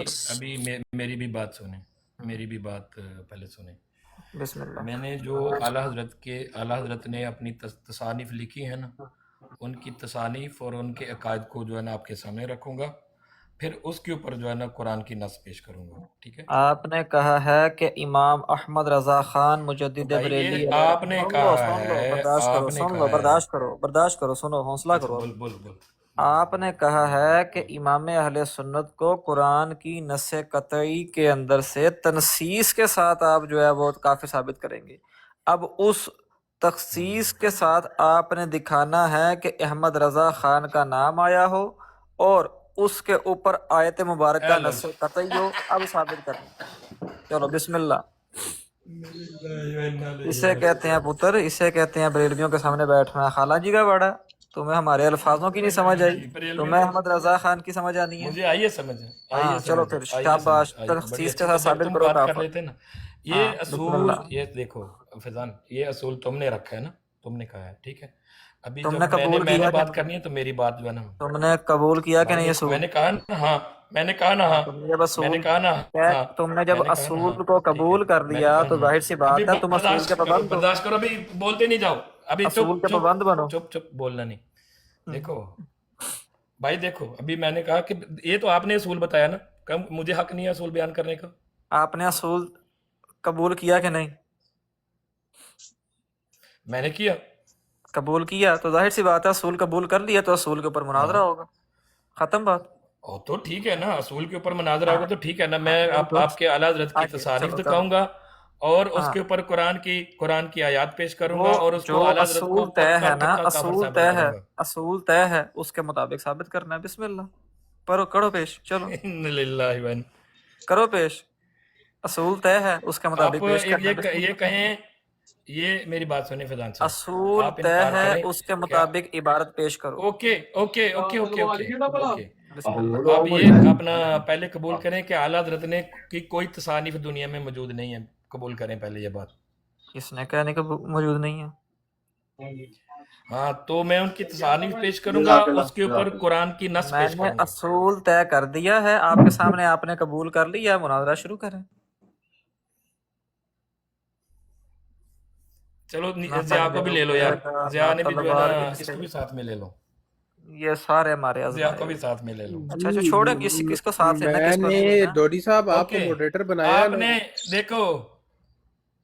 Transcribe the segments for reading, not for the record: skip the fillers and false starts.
ابھی میری بھی بات سنیں، میری بھی بات پہلے سنیں۔ بسم اللہ۔ میں نے جو اعلیٰ حضرت نے اپنی تصانیف لکھی ہیں نا، ان کی تصانیف اور ان کے عقائد کو جو ہے نا آپ کے سامنے رکھوں گا، پھر اس کے اوپر جو ہے نا قرآن کی نص پیش کروں گا، ٹھیک ہے؟ آپ نے کہا ہے کہ امام احمد رضا خان مجدد بھائی بریلی یہ آپ نے سن لو کہا سن لو، ہے، برداشت کرو، آپ نے سن لو، کہا ہے۔ برداشت کرو، سنو، حوصلہ اچھا کرو بول ابھی۔ بول بول آپ نے کہا ہے کہ امام اہل سنت کو قرآن کی نص قطعی کے اندر سے تنصیص کے ساتھ آپ جو ہے وہ کافر ثابت کریں گے۔ اب اس تخصیص کے ساتھ آپ نے دکھانا ہے کہ احمد رضا خان کا نام آیا ہو اور اس کے اوپر آیت مبارکہ ہیلو نص قطعی ہو، اب ثابت کرنا۔ چلو بسم اللہ۔ اسے کہتے ہیں پتر، اسے کہتے ہیں بریلویوں کے سامنے بیٹھنا خالہ جی کا بڑا۔ تمہیں ہمارے الفاظوں کی نہیں سمجھ آئی، تمہیں احمد رضا خان کی سمجھ آنی ہے۔ مجھے آئیے سمجھ، ہاں چلو پھر شاباش، بڑی تخصیص کے اچھی، تو ساتھ جب ثابت تم کرو بات کر کافر۔ لیتے نا، ہاں یہ بسم اصول، اللہ۔ یہ دیکھو فیضان، یہ اصول تم نے رکھا ہے نا، تم نے کہا ہے، ٹھیک ہے؟ ابھی تم جب نے میں قبول نے کیا کہ بات نہیں؟ کرنی ہے تو میری بات جو ہے نا، تم نے قبول کیا کہ بھائی نہیں دیکھو میں اصول؟ نے کہا نا ہاں، میں نے کہا نا ہاں ہاں، تم نے جب میں نے اصول کہا نا ہاں، تم نے میں جب نے کہا نا ہاں، اصول کو ٹھیک ہے، قبول کر میں نے لیا کہا تو نا ظاہر سی ابھی بات ہے تم اصول کے برداشت کرو، پابند ہو، برداشت کرو، ابھی بولتے نہیں جاؤ، ابھی اصول چپ کے چپ پابند بنو۔ چپ چپ، بولنا نہیں۔ دیکھو بھائی، دیکھو ابھی میں نے کہا کہ یہ تو آپ نے اصول بتایا نا، مجھے حق نہیں ہے اصول بیان کرنے کا۔ آپ نے اصول قبول کیا کہ نہیں؟ میں نے کیا، قبول کیا تو ظاہر سی بات ہے اصول قبول کر لیا تو اصول کے اوپر مناظرہ ہاں ہوگا، ختم بات۔ تو ٹھیک ہے نا، اصول کے اوپر مناظرہ ہاں ہوگا تو ٹھیک ہے نا، ہاں میں ویری گڈ، آپ کے اعلیٰ حضرت کی آگے تصانیف چلو چلو۔ دکھاؤں گا اور اس ہاں کے اوپر قرآن کی آیات پیش کروں وہ گا اور اس جو کو اعلیٰ حضرت کو اصول طے پکا ہے نا، ٹھکا کافر اصول ثابت طے ہے، کروں گا۔ اصول طے ہے، اس کے مطابق ثابت کرنا ہے۔ بسم اللہ، کرو پیش، چلو ان للہ و ان، کرو پیش، اصول طے ہے اس کے آپ مطابق پیش کرنا ہے۔ بسم یہ اللہ۔ کہیں، یہ میری بات سنیں فیضان صاحب، اصول آپ طے انکار ہے کریں اس کے کیا؟ مطابق عبارت پیش کرو۔ Okay okay okay okay okay okay, بسم اللہ۔ آپ یہ اپنا پہلے قبول کریں کہ اعلیٰ حضرت نے کی کوئی تصانیف دنیا میں موجود نہیں ہے، قبول کریں پہلے یہ بات۔ کس نے کہنے کا موجود نہیں ہے؟ ہاں تو میں ان کی تصانیف پیش کروں گا، اس کے اوپر قرآن کی نص میں پیش نے کروں گا۔ اصول طے کر دیا ہے آپ کے سامنے، آپ نے قبول کر لیا، مناظرہ شروع کریں۔ چلو نہ ضیاء کو بھی خنجر لے لو یار، اٹھے گا ضیاء نہ نے بھی جو ہے نا، تلوار کے اس سے، کو بھی ساتھ میں لے لو، یہ سارے ہمارے ضیاء کو آزمائے بھی ہوئے۔ ساتھ میں لے لو۔ اچھا چھوڑیں، کس کو ساتھ لینا میں کس کو نے نہیں لینا۔ ڈوڈی صاحب آپ کو اوکے ماڈریٹر بنایا ہے آپ نا؟ نے دیکھو،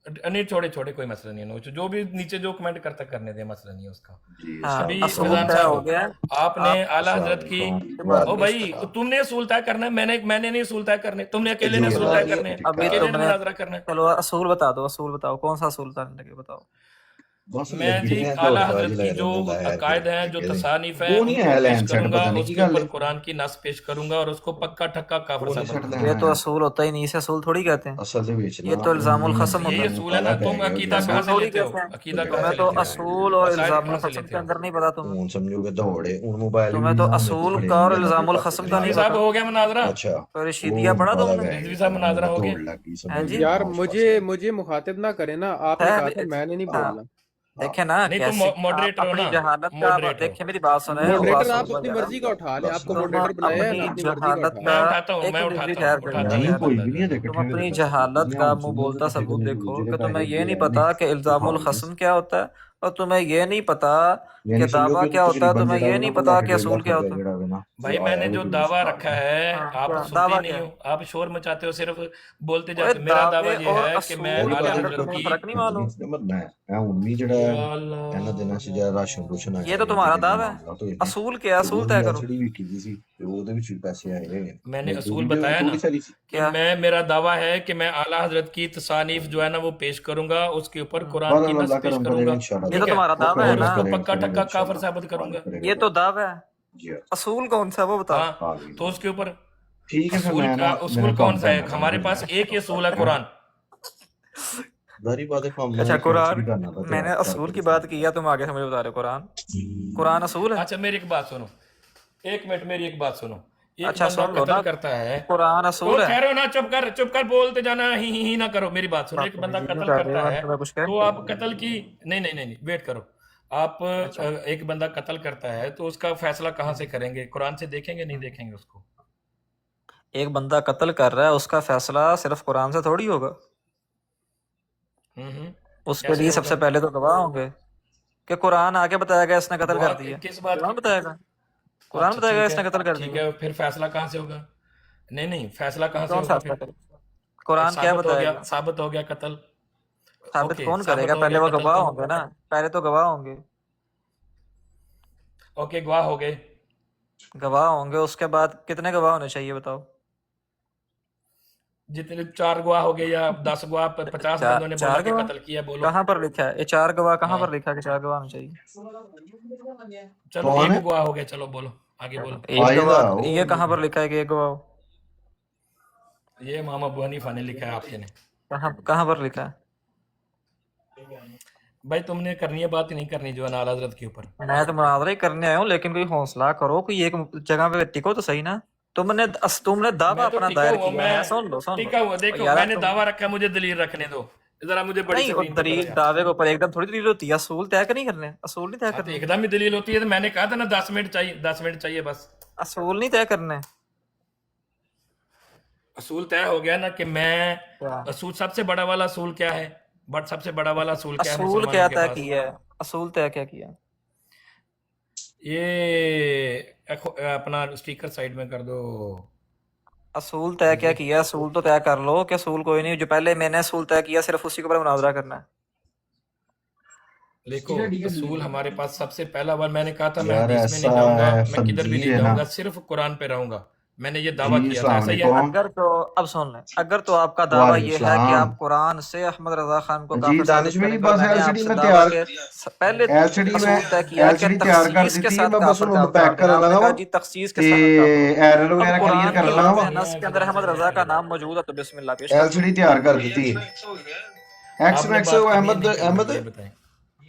نہیں چھوڑے کوئی مسئلہ نہیں ہے، جو بھی نیچے جو کمنٹ کرتا کرنے دیں، مسئلہ نہیں ہے اس کا۔ ہاں ابھی اصول فیضان طے ہو صاحب، گیا، آپ نے آپ اعلیٰ حضرت کی، عبارت او پیش بھائی کریں۔ تم نے اصول طے کرنا ہے، میں نے نہیں اصول طے کرنے، تم نے اکیلے نے اصول چلو طے یہ کرنے ہیں، ابھی اکیلے تم نے نے، مناظرہ کرنا ہے۔ چلو اصول بتا دو، اصول بتاؤ کون سا اصول کرنے لگے، بتاؤ۔ میں جی اعلیٰ حضرت کی جو عقائد ہیں، جو تصانیف ہیں، ان کو پیش کروں گا، اس کے اوپر قرآن کی نص پیش کروں گا اور اس کو پکا ٹھکا کافر ثابت کروں گا۔ یہ تو اصول ہوتا ہی نہیں، اسے اصول تھوڑی کہتے ہیں، یہ تو الزام الخصم یہی ہوتا ہے۔ اصول ہے نا، تم عقیدہ کہاں اصول سے تھوڑی لیتے ہو؟ کہتے ہیں، عقیدہ کہاں تمہیں سے تو لیتے ہو؟ اصول اور عقائد الزام کہاں سے الخصم لیتے کے ہو؟ اندر نہیں پتا تمہیں، تمہیں تو اصول کا اور الزام الخصم کا رضوی نہیں صاحب پتا۔ ہو گیا مناظرہ؟ تو رشیدیہ پڑھا تم نے؟ رضوی صاحب مناظرہ ہو گیا؟ ہیں جی؟ یار مجھے مخاطب نہ کریں نا، آپ نے کہا تھا میں نے نہیں ہاں بولنا۔ دیکھیں نا نہیں تم کیسی آپ ماڈریٹر ہو اپنی نا، جہالت کا، ماڈریٹر ہو۔ دیکھیں میری بات سنیں ماڈریٹر اصول آپ اپنی وغیرہ، مرضی کا اٹھا لیں، آپ کو تم ماڈریٹر بنایا ہے نا، اپنی اپنی مرضی کا جہالت اٹھا میں کا، لیں۔ اٹھاتا ہوں، ایک میں منٹ اٹھاتا ٹھہر ہوں، کر اٹھاتا ٹھہر ہوں کر، بندہ جو ہے نا۔ تم اپنی جہالت کا منہ بولتا ثبوت دیکھو کہ تمہیں یہ نہیں پتا کہ الزام الخصم کیا ہوتا ہے، اور تمہیں یہ نہیں پتا کہ دعویٰ کیا ہوتا ہے، تمہیں یہ نہیں پتا کہ اصول کیا ہوتا ہے۔ بھائی میں نے جو دعویٰ رکھا ہے، ہاں آپ کیا سنتے ہی دعویٰ نہیں کیا ہو، ہے؟ آپ شور مچاتے ہو، صرف بولتے اوے جاتے ہو۔ میرا دعوے دعویٰ یہ اور ہے کہ میں اصول کے اعلیٰ اندر حضرت تمہیں کی، فرق نہیں معلوم؟ یا اللہ، یہ تو تمہارا دعویٰ ہے، اصول کیا، اصول طے کرو۔ میں نے اصول بتایا نا کہ کیا میرا دعویٰ ہے کہ میں اعلیٰ حضرت کی تصانیف جو ہے نا وہ پیش کروں گا، اس کے اوپر قرآن کی نص پیش کروں گا، یہ تو ٹھیک ہے، تمہارا دعویٰ ہے اور اس نا، کو پکا ٹکا کافر ثابت کروں گا۔ یہ تو دعویٰ ہے، اصول کون سا ہے وہ بتاؤ۔ ہاں تو اس کے اوپر اصول کون سا ہے؟ ہمارے پاس ایک ہی اصول ہے، قرآن۔ اچھا قرآن، میں نے اصول کی بات کی ہے، تم آگے سے مجھے بتا رہے ہو قرآن اصول ہے؟ اچھا میری ایک بات سنو، ایک منٹ میری ایک بات سنو۔ ایک اچھا بندہ سن لو نا، قتل کرتا ہے، قرآن وہ اصول ہے؟ کہہ رہے ہو نا، چپ کر بولتے جانا، ہی نہ کرو، میری بات سنو۔ ایک بندہ قتل کرتا ہے تو آپ قتل کی، نہیں ویٹ کرو، آپ ایک بندہ قتل کرتا ہے تو اس کا فیصلہ کہاں سے کریں گے؟ قرآن سے دیکھیں گے؟ نہیں دیکھیں گے اس کو؟ ایک بندہ قتل کر رہا ہے، اس کا فیصلہ صرف قرآن سے تھوڑی ہوگا، اس کے کیسے لیے سب سے ہوگا؟ پہلے تو گواہ ہوں گے کہ قرآن آگے بتایا گیا اس نے قتل گواہ کر دیا، کس بات قرآن کی؟ بتائے گا، قرآن اچھا بتائے گا ٹھیک اس ہے، نے قتل کر ٹھیک دیا۔ ہے، پھر فیصلہ کہاں سے ہوگا؟ نہیں فیصلہ کہاں سے کون ہوگا فیصلہ پھر؟ کرے گا؟ قرآن کیا ثابت ہو بتائے گیا، گا؟ ثابت ہو گیا قتل، ثابت اوکے کون کرے ثابت گا؟ ہو پہلے گیا وہ قتل گواہ تو، ہوں گے نا، پہلے تو گواہ ہوں گے، اوکے گواہ ہو گئے، گواہ ہوں گے، اس کے بعد کتنے گواہ ہونے چاہیے بتاؤ؟ جتنے 4 گواہ ہو گئے یا 10 گواہ، 50 چار بندوں نے بولا چار کہ گواہ قتل کیا، بولو۔ کہاں پر لکھا ہے؟ یہ 4 گواہ کہاں ہاں پر لکھا ہے کہ 4 گواہ ہونے چاہیے؟ چلو کون ہے؟ ایک گواہ ہو گیا، چلو بولو آگے بولو۔ ایک فائدہ گواہ یہ کہاں پر لکھا ہے کہ ایک گواہ ہو؟ یہ امام ابو حنیفہ نے لکھا ہے، آپ کے نے؟ کہاں پر لکھا ہے؟ بھائی تم نے کرنی ہے بات، نہیں کرنی جو ہے نا اعلیٰ حضرت کے اوپر۔ میں تو مناظرہ ہی کرنے آیا ہوں، لیکن کوئی حوصلہ کرو، کوئی ایک جگہ پہ ٹکو تو صحیح نا۔ تم نے دعویٰ میں تو اپنا ٹکا دائر ہوا، کیا میں ہے، سن لو ٹکا ہوا، دیکھو یار میں نے تم دعویٰ رکھا، مجھے دلیل رکھنے دو ذرا، مجھے بڑی نہیں، سکرین پہ کرو دلیل یار۔ دعوے کے اوپر ایک دم تھوڑی دلیل ہوتی ہے، اصول طے نہیں کرنے، اصول نہیں طے ہاں تو کرنے، ایک دم ہی دلیل ہوتی ہے، تو میں نے کہا تھا نا 10 منٹ چاہیے، 10 منٹ چاہیے بس۔ اصول نہیں طے کرنے۔ اصول طے ہو گیا نا کہ میں، کیا اصول سب سے بڑا والا اصول کیا ہے؟ بٹ سب سے بڑا والا اصول کیا ہے اصول مسلمانوں کیا کے طے پاس؟ کیا ہے؟ اصول طے کیا کیا؟ یہ اپنا اسٹیکر سائڈ میں کر دو۔ اصول طے کیا کیا؟ اصول تو طے کر لو کہ اصول کوئی نہیں، جو پہلے میں نے اصول طے کیا صرف اسی کے اوپر مناظرہ کرنا ہے۔ دیکھو اصول ہمارے پاس سب سے پہلا بار میں نے کہا تھا، میں یار حدیث میں ایسا نہیں جاؤں گا، ہے، میں کدھر بھی خنزیر نہیں ہے نا۔ جاؤں گا، صرف قرآن پہ رہوں گا، میں نے یہ جی دعویٰ کیا تھا، السلام ایسا ہی ہے؟ علیکم۔ اگر تو اب سن لیں، اگر تو آپ کا دعویٰ وعلیکم یہ ہے کہ السلام۔ آپ قرآن سے احمد رضا خان کو جی کافر دانش ثابت بھائی کریں گے، اور بس میں نے ایل سی آپ ڈی سے میں دعویٰ تیار، کے پہلے ایل سی ڈی میں اصول طے کیا ایل کہ سی ڈی تیار کر تخصیص کے دیتی ہے، ساتھ میں بس کافر انہوں کا پیک کر جناب نے لینا کہا وا جی تخصیص کے تے ساتھ کافر ہو۔ ایرر اب وغیرہ کلیئر قرآن کر کی لینا وا۔ واضح نص کے اندر احمد رضا کا نام موجود ہے، تو بسم اللہ پیش ایل کرو۔ سی ڈی تیار کر دیتی ہے، ایکس آپ نے میکس بات کرنی ہے احمد نہیں کرنی احمد یہ بتائیں؟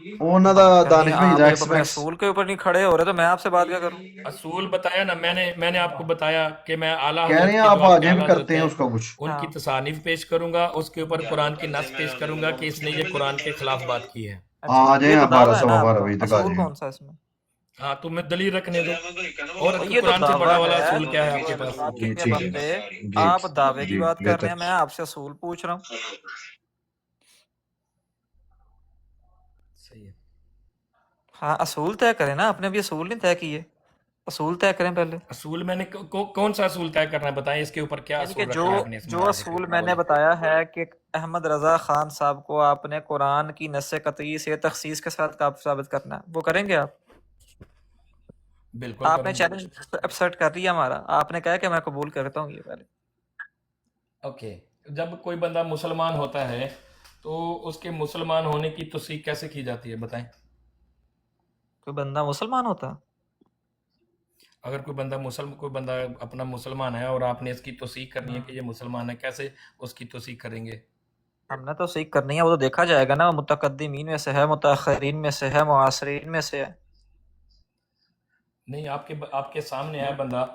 انہوں دا بات کرنی ہے، دانش بھائی دا آپ ایکس اپنے میکس۔ اصول کے اوپر نہیں کھڑے ہو رہے تو میں آپ سے بات کیا کروں؟ اصول بتایا نا میں نے آپ کو بتایا کہ میں اعلیٰ کہہ رہے حضرت ہیں کے، جو آپ آپ کے آگے بھی اعلیٰ حضرت کرتے ہیں ہیں، اس کا کچھ۔ ان کی تصانیف پیش کروں گا، اس کے اوپر قرآن کی نص پیش کروں گا کہ اس نے یہ قرآن کے خلاف بات کی ہے۔ اچھا آ جائیں یہ تو آپ دعویٰ ہے 12 نا آپ 12 کا، بجے تک آ اصول جائیں۔ کون سا ہے اس میں؟ ہاں تو میں دلیل رکھنے دو، اور یہ تو قرآن سے بڑا دعویٰ والا ہے، اصول کیا ہے آپ کے پاس؟ بات جی کے ٹھیک ہے، بندے، جی آپ دعوے کی جی بات کر رہے بہتر۔ ہیں، میں آپ سے اصول پوچھ رہا ہوں۔ صحیح ہے۔ ہاں اصول طے کریں نا، آپ نے بھی اصول نہیں طے کیے، اصول طے کریں پہلے۔ اصول میں نے کون سا اصول طے کرنا ہے بتائیں، اس کے اوپر کیا یعنی کہ اصول رکھنا ہے آپ نے اس جو مناظرے کے اصول اوپر، میں نے بولیں۔ بتایا ہے کہ احمد رضا خان صاحب کو آپ نے قرآن کی نص قطعی سے تخصیص کے ساتھ کافر ثابت کرنا ہے، وہ کریں گے آپ؟ بالکل آپ نے کروں گا۔ چیلنج ایکسپٹ کر لیا ہمارا، آپ نے کہا کہ میں قبول کرتا ہوں یہ پہلے۔ اوکے، جب کوئی بندہ مسلمان ہوتا ہے تو اس کے مسلمان ہونے کی تصدیق کیسے کی جاتی ہے بتائیں؟ کوئی بندہ مسلمان ہوتا؟ اگر کوئی بندہ اپنا مسلمان ہے اور آپ نے اس کی توثیق کرنی ہے کہ یہ مسلمان ہے، کیسے اس کی توثیق کریں گے؟ ہم نے تو سیکھ کرنی ہے، وہ تو دیکھا جائے گا نا، وہ متقدمین میں سے ہے، متاخرین میں سے ہے، معاصرین میں سے ہے۔ نہیں، آپ کے سامنے ہے بندہ،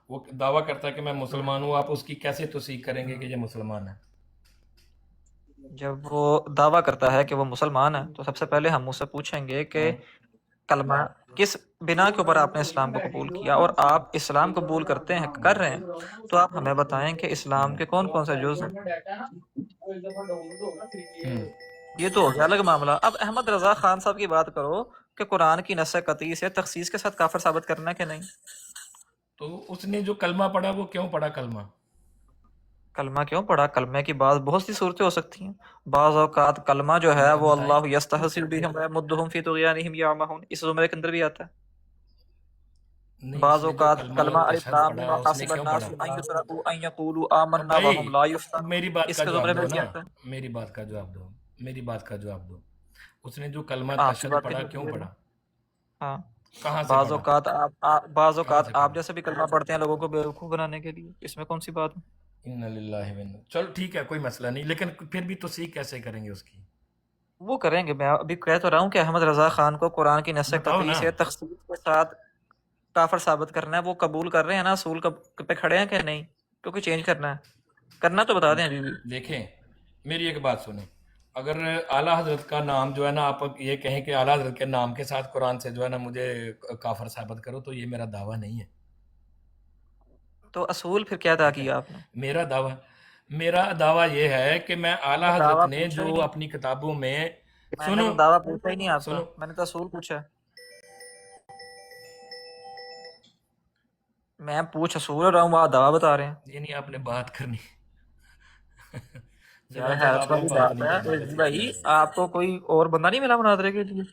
وہ دعویٰ کرتا ہے کہ میں مسلمان ہوں، آپ اس کی کیسے توثیق کریں گے کہ یہ مسلمان ہے؟ جب وہ دعویٰ کرتا ہے کہ وہ مسلمان ہے تو سب سے پہلے ہم اسے پوچھیں گے کہ کلمہ کس بنا کے اوپر آپ نے اسلام کو قبول کیا، اور آپ اسلام قبول کرتے ہیں، کر رہے ہیں، تو آپ ہمیں بتائیں کہ اسلام کے کون کون سے جز ہیں۔ یہ تو ہو گیا الگ معاملہ۔ اب احمد رضا خان صاحب کی بات کرو کہ قرآن کی نص قطعی سے تخصیص کے ساتھ کافر ثابت کرنا ہے کہ نہیں؟ تو اس نے جو کلمہ پڑھا وہ کیوں پڑھا کلمہ؟ کلمہ کیوں پڑھا؟ کلمے کی بہت سی صورتیں ہو سکتی ہیں۔ بعض اوقات کلمہ جو ہے وہ بتائیں۔ اللہ یستحسر بہم ویمدہم فی طغیانہم یعمہون، اس زمرے کے اندر بھی آتا ہے۔ نہیں، بعض اس نے جو اوقات کلمہ کلمہ الف اشہد لام پڑھا میم اس نے حسب کیوں الناس پڑھا؟ ان یترکوا ان یقولوا آمنا وهم لا بھائی یفتنون، میری بات اس کا کے جواب زمرے دو میں بھی نا، آتا ہے۔ میری بات کا جواب دو، میری بات کا جواب دو۔ اس نے جو کلمہ آپ کی تشہد بات پڑھا کا کیوں جواب پڑھا؟ ہاں، کہاں سے بعض پڑھا؟ اوقات بعض کہاں اوقات سے آپ پڑھا؟ جیسے بھی کلمہ پڑھتے ہیں لوگوں کو بیوقوف بنانے کے لیے، اس میں کون سی بات ہے؟ اِنَّ لِلَّهِ وَإِنَّا، چلو ٹھیک ہے، کوئی مسئلہ نہیں، لیکن پھر بھی توثیق کیسے کریں گے اس کی؟ وہ کریں گے، میں ابھی کہہ تو رہا ہوں کہ احمد رضا خان کو قرآن کی نص بتاؤ قطعی نا۔ سے تخصیص کے ساتھ کافر ثابت کرنا ہے، وہ قبول کر رہے ہیں نا، اصول پہ کھڑے ہیں کہ نہیں؟ کیونکہ چینج کرنا ہے، کرنا تو بتا دیں ابھی بھی۔ دیکھیں میری ایک بات سنیں، اگر اعلیٰ حضرت کا نام جو ہے نا، آپ یہ کہیں کہ اعلیٰ حضرت کے نام کے ساتھ قرآن سے جو ہے نا مجھے کافر ثابت کرو، تو یہ میرا دعویٰ نہیں ہے۔ تو اصول پھر کیا ادا کیا آپ نے؟ میرا دعویٰ یہ ہے کہ میں اعلیٰ حضرت دعویٰ نے پوچھا ہی جو نہیں، اپنی کتابوں میں میں نے تو دعویٰ پوچھا ہی نہیں آپ کا، سنو میں نے تو اصول پوچھا. میں پوچھ اصول رہا ہوں، آپ دعویٰ بتا رہے ہیں. یہ نہیں آپ نے بات کرنی یار فیضان صاحب حیرت آپ نے والی بات بات نہیں ہے کرنی عزیز بس بھائی، آپ کو کوئی اور بندہ نہیں ملا مناظرے کے لیے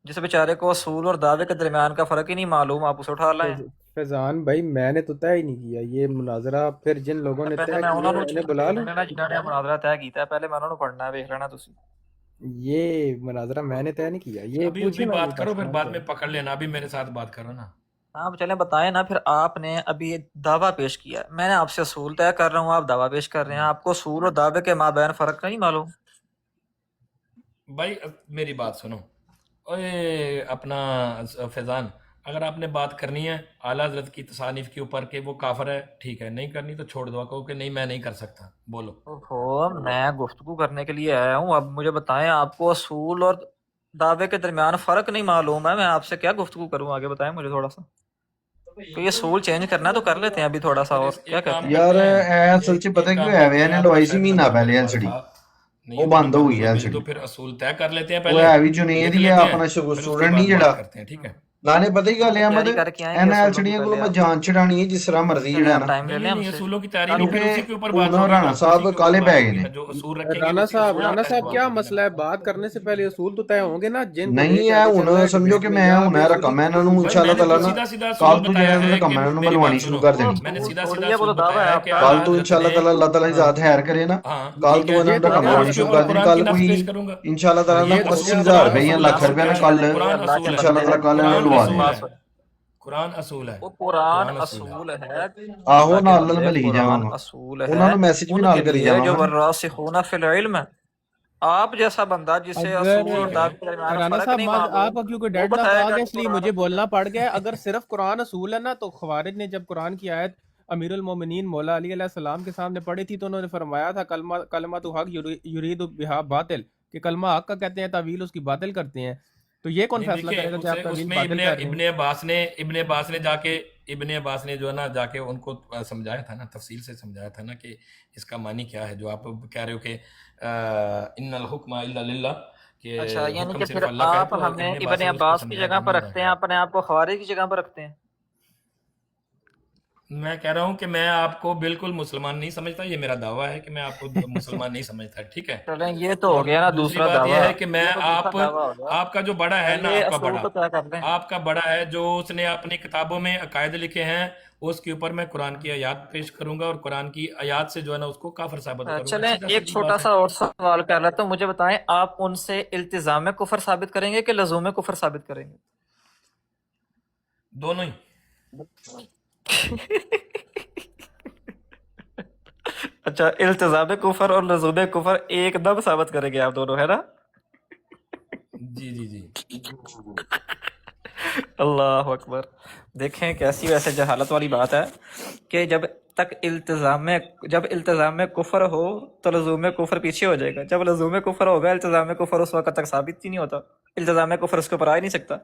جس بیچارے کو اصول اور دعوے کے درمیان کا فرق ہی نہیں معلوم، آپ اسے اٹھا لائے ہیں؟ فیضان بھائی میں نے تو طے ہی نہیں کیا یہ مناظرہ، پھر جن لوگوں نے پہلے طے میں کیا انہوں ہے انہیں بلا لوں. نے جنہوں نے مناظرہ طے کیتا ہے پہلے میں انہوں نے پڑھنا ہے، دیکھ لینا تسی. یہ مناظرہ میں نے طے نہیں کیا، یہ ابھی پوچھیں نا یہ بات کرو، پھر پاکستان بعد سے میں پکڑ لینا، ابھی میرے ساتھ بات کرو نا. ہاں چلیں بتائیں نا، پھر آپ نے ابھی دعویٰ پیش کیا ہے، میں نے آپ سے اصول طے کر رہا ہوں، آپ دعویٰ پیش کر رہے ہیں، آپ کو اصول اور دعوے کے مابین فرق نہیں معلوم؟ بھائی میری بات سنو، اوے اپنا فیضان، اگر آپ نے بات کرنی ہے اعلیٰ حضرت کی تصانیف کے اوپر کہ وہ کافر ہے، ٹھیک ہے، نہیں کرنی تو چھوڑ دو، کہو کہ نہیں میں نہیں کر سکتا، بولو. اوہو، میں گفتگو کرنے کے لیے آیا ہوں، اب مجھے بتائیں آپ کو اصول اور دعوے کے درمیان فرق نہیں معلوم ہے، میں آپ سے کیا گفتگو کروں؟ آگے بتائیں مجھے تھوڑا سا. تو یہ اصول چینج کرنا ہے تو کر لیتے ہیں ابھی تھوڑا سا، پھر اور کیا ایک کہتے کام ہیں؟ ਯਾਰ کرتے ہیں، ਐ ਅਸਲ 'ਚ ਪਤਾ ایک ਕੀ کام ਹੋਇਆ ਵੇ کرتے ہیں، ਇਹਨੇ آپ کا ਲਵਾਈ ਸੀ شاید ਮਹੀਨਾ نمبر ਪਹਿਲੇ میرے پاس ਐਲਸੀਡੀ تھا نہیں، ਉਹ ابھی ਬੰਦ نمبر ਹੋ مجھے ਗਈ بھیج دو، ਐਲਸੀਡੀ پھر اصول طے کر لیتے ہیں ਉਹ پہلے، ਹੈ ਵੀ جنید لکھ ਹੀ ہے لیتے ہیں، ਆਪਣਾ پھر اس کے ਸਟੂਡੈਂਟ بعد ਨਹੀਂ بات ਜਿਹੜਾ کرتے ہیں، ٹھیک ہے. ਨਾਲੇ ਪਤਾ ਹੀ ਗੱਲ ਹੈ ਅਹਿਮਦ تیاری کر کے آئیں گے ਇਹਨਾਂ اصولوں کی ਐਲਸੀਡੀਆਂ ਕੋਲੋਂ پہلے ਮੈਂ آپ؟ ਜਾਨ ਛਡਾਣੀ ہے ਜਿਸ ਤਰ੍ਹਾਂ ਮਰਜ਼ੀ چلیں ਜਿਹੜਾ آپ ਨਾ ٹائم لے لیں ہم نہیں سے. اصولوں کی تیاری نہیں، پھر ਕਿਉਂਕਿ اسی کے اوپر بات ਹੁਣ ہوگی نا، ਰਾਣਾ اسی ਸਾਹਿਬ کے اوپر ਕਾਲੇ بات ਪੈ ਗਏ ہوگی ਨੇ نا، جو اصول رکھیں گے رانا اسی صاحب اصول کے تحت بات کیا ہوگی نا. مسئلہ ہے؟ بات کرنے سے پہلے اصول تو طے ہوں گے نا، جن کو لے ਨਹੀਂ کے ਹੈ آگے چل رہا ਹੁਣ ہے ਸਮਝੋ ڈبیٹ ਕਿ میں، ਮੈਂ یا ਹੁਣ بے ਇਹ اصولی رقم کی ہے ਇਹਨਾਂ کوئی ਨੂੰ بھائی اصول میں انشاءاللہ نے نہیں تو تعالی ہے. ਨਾ سیدھا سیدھا ਕੱਲ اصول ਤੋਂ ਜਿਹੜਾ بتایا ਇਹਨਾਂ ہے ਦਾ کہ ਕੰਮ ہے ਇਹਨਾਂ ਨੂੰ ਮੈਂ میری لਵਾਣੀ بات ਸ਼ੁਰੂ سنو، ਕਰ ਦੇਣੀ میں نے سیدھا سیدھا چھوڑیے وہ اصول تو دعویٰ ہے بتایا ہے آپ کہ کا. اعلیٰ ਕੱਲ ਤੋਂ حضرت انشاءاللہ نے، تعالی اللہ تعالی ہاں ذات خیر کرے نا ہاں ਕੱਲ ٹھیک ਤੋਂ ہے، ਇਹਨਾਂ یہ ਨੂੰ تو تو رقم ہو میں گیا اس لواਣੀ کے شروع اوپر ਕਰ اصول. ਦੇਣੀ قرآن کی ਕੱਲ نص کوئی پیش کروں گا. انشاءاللہ تعالی یہ نا تو ہو گیا 25,000 قرآن روپے یا اصول. ਲੱਖ اصول ਰੁਪਏ کیا ਨਾ ہے؟ ਕੱਲ قرآن اللہ کے اصول ہے، انشاءاللہ بندے، تعالی ਕੱਲ ਇਹਨਾਂ قرآن ਨੂੰ لوا اصول ਦੇنا ہے، بس قرآن اصول ہے، وہ قرآن قرآن اصول ہے. اصول ہے. ਆਹੋ اللہ کے ਨਾਲ ਨਾਲ بندے ਮੈਂ ਲਿਖੀ قرآن ਜਾਵਾਂਗਾ اصول ਉਹਨਾਂ ہے ਨੂੰ ਮੈਸੇਜ ਵੀ ان ਨਾਲ کے ਕਰੀ لیے جو ਜਾਵਾਂਗਾ نا والراسخون فی العلم ہے. آپ جیسا بندہ جسے اگر اصول اور ٹھیک ہے. دعوے کے درمیان رانا فرق صاحب نہیں معلوم، آپ کا کیونکہ وہ ڈیڈ لاک بتائے آ گا گیا کہ اس لیے قرآن مجھے اصول بولنا پڑ گیا. اگر صرف قرآن اصول ہے نا، تو خوارج نے جب قرآن کی آیت امیر المومنین مولا علی علیہ السلام کے سامنے پڑھی تھی تو انہوں نے فرمایا تھا کلمہ تو حق یرید بہا باطل، کہ کلمہ حق کا کہتے ہیں تعویل اس کی باطل کرتے ہیں. تو یہ کون نہیں فیصلہ دیکھیں، کرے گا کہ آپ اس تعویل میں باطل کر رہے ہیں؟ ابن عباس نے جو ہے نا جا کے ان کو سمجھایا تھا نا، تفصیل سے سمجھایا تھا نا کہ اس کا معنی کیا ہے، جو آپ کہہ رہے ہو کہ ان الحکم الا للہ، کہ اچھا، یعنی حکم کہ پھر صرف اللہ کا ہے، آپ تو ہمیں ابن عباس ابن نے اس کو عباس کی سمجھایا جگہ تھا پر نا. رکھتے ہیں، اپنے آپ کو خوارج کی جگہ پر رکھتے ہیں؟ میں کہہ رہا ہوں کہ میں آپ کو بالکل مسلمان نہیں سمجھتا، یہ میرا دعویٰ ہے کہ میں آپ کو مسلمان نہیں سمجھتا، ٹھیک ہے. چلیں یہ تو ہو اور گیا نا دوسری دوسرا بات یہ دعویٰ، ہے کہ میں یہ تو دوسرا دعویٰ ہو گیا. آپ کا جو بڑا ہے نا، پہلے اصول تو طے کر لیں. آپ کا بڑا ہے جو اس نے اپنی کتابوں میں عقائد لکھے ہیں، اس کے اوپر میں قرآن کی آیات پیش کروں گا اور قرآن کی آیات سے جو ہے نا اس کو کافر ثابت کروں گا. چلیں سیدھا ایک سیدھی چھوٹا بات ہے. سا اور سوال کر رہا تو مجھے بتائیں، آپ ان سے التزام کفر ثابت کریں گے کہ لزوم کفر ثابت کریں گے؟ دونوں ہی. اچھا، التزام کفر اور لزوم کفر ایک دم ثابت کریں گے آپ دونوں، ہے نا؟ جی جی جی. اللہ اکبر. دیکھیں کیسی ویسے جہالت والی بات ہے کہ جب التزام میں کفر ہو تو لزوم کفر پیچھے ہو جائے گا، جب لزوم کفر ہوگا التزام کفر اس وقت تک ثابت ہی نہیں ہوتا، التزام کفر اس کے اوپر آ ہی نہیں سکتا.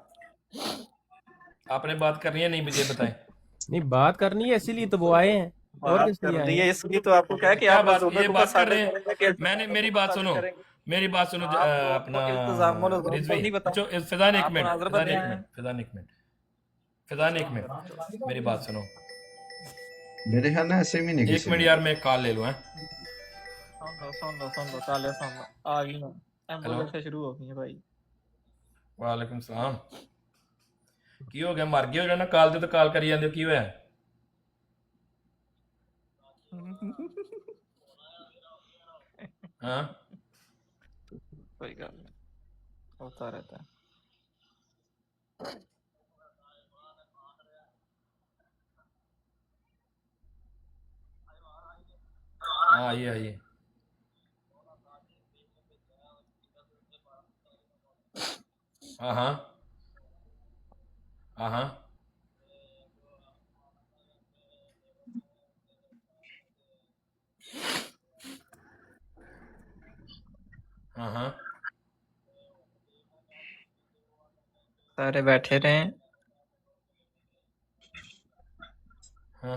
آپ نے بات کرنی ہے نہیں، مجھے بتائیں. نہیں بات کرنی ہے، اسی لیے تو وہ آئے ہیں، اور بات کس لیے کر آئے دی ہیں؟ ہے اس لیے تو آپ کو کہا کہ کیا آپ بات، لزوم یہ کفر بات کر ثابت رہے کریں گے کہ ہیں. میں نے میری بات سنو، میری بات سنو آپ کو اپنا التزام و لزوم رضوی، نہیں پتا. فضان ایک آپ منٹ، مناظر فضان بنے ایک ہیں. منٹ، فضان ایک منٹ، میری بات سنو میرے خیال میں ایسے بھی نہیں ایک کسی منٹ نے یار، میں کال لے لوں. سن لو کالے سن لو آ گئی نا، ہیلو، ایمبولینس شروع ہو گئی ہیں بھائی. وعلیکم السلام. کی ہو گیا؟ مر گئے ہو جانا کال تو کال کری جاندے ہو، کی ہوا؟ ہاں کوئی گل نہیں، ہوتا رہتا ہے. ہاں آئیے آئیے. ہاں ہاں ہاں ہاں ہاں ہاں سارے بیٹھے رہیں. ہاں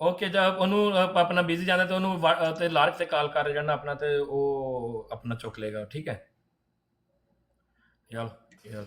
ਓਕੇ ਜਦ ਉਹਨੂੰ ਆਪਣਾ ਬਿਜ਼ੀ ਜਾਂਦਾ ਤੇ ਉਹਨੂੰ ਤੇ ਲਾਰਕ ਤੇ ਕਾਲ ਕਰ ਜਾਣਾ ਆਪਣਾ ਤੇ ਉਹ ਆਪਣਾ ਚੁੱਕ ਲੇਗਾ, ਠੀਕ ਹੈ ਯਾਰ ਯਾਰ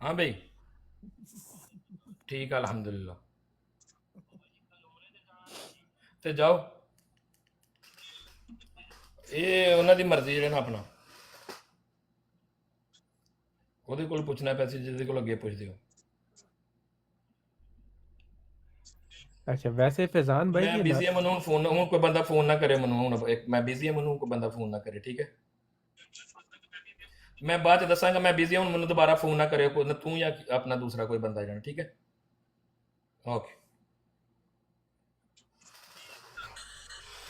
ہاں بھائی ٹھیک ہے الحمدللہ. تے جاؤ یہ انہوں دی مرضی ہے نا اپنا. ਉਹਦੇ ਕੋਲ ਪੁੱਛਣਾ ਪੈਸੇ ਜਿਹਦੇ ਕੋਲ ਅੱਗੇ ਪੁੱਛਦੇ ਹੋ. اچھا ویسے فیضان بھائی ਮੈਂ یہ ਬਿਜ਼ੀ ਹਾਂ, ਮੈਨੂੰ ਹੁਣ ਫੋਨ ਹੁਣ ਕੋਈ ਬੰਦਾ ਫੋਨ ਨਾ ਕਰੇ ਮੈਨੂੰ. ਹੁਣ ਮੈਂ ਬਿਜ਼ੀ ਹਾਂ, ਮੈਨੂੰ ਕੋਈ ਬੰਦਾ ਫੋਨ ਨਾ ਕਰੇ. ਠੀਕ ਹੈ ਮੈਂ ਬਾਅਦ ਚ ਦੱਸਾਂਗਾ. ਮੈਂ ਬਿਜ਼ੀ ਹਾਂ ਹੁਣ, ਮੈਨੂੰ ਦੁਬਾਰਾ ਫੋਨ ਨਾ ਕਰਿਓ ਕੋਈ, ਤੂੰ ਜਾਂ ਆਪਣਾ ਦੂਸਰਾ ਕੋਈ ਬੰਦਾ ਜਾਣਾ. ਠੀਕ ਹੈ اوکے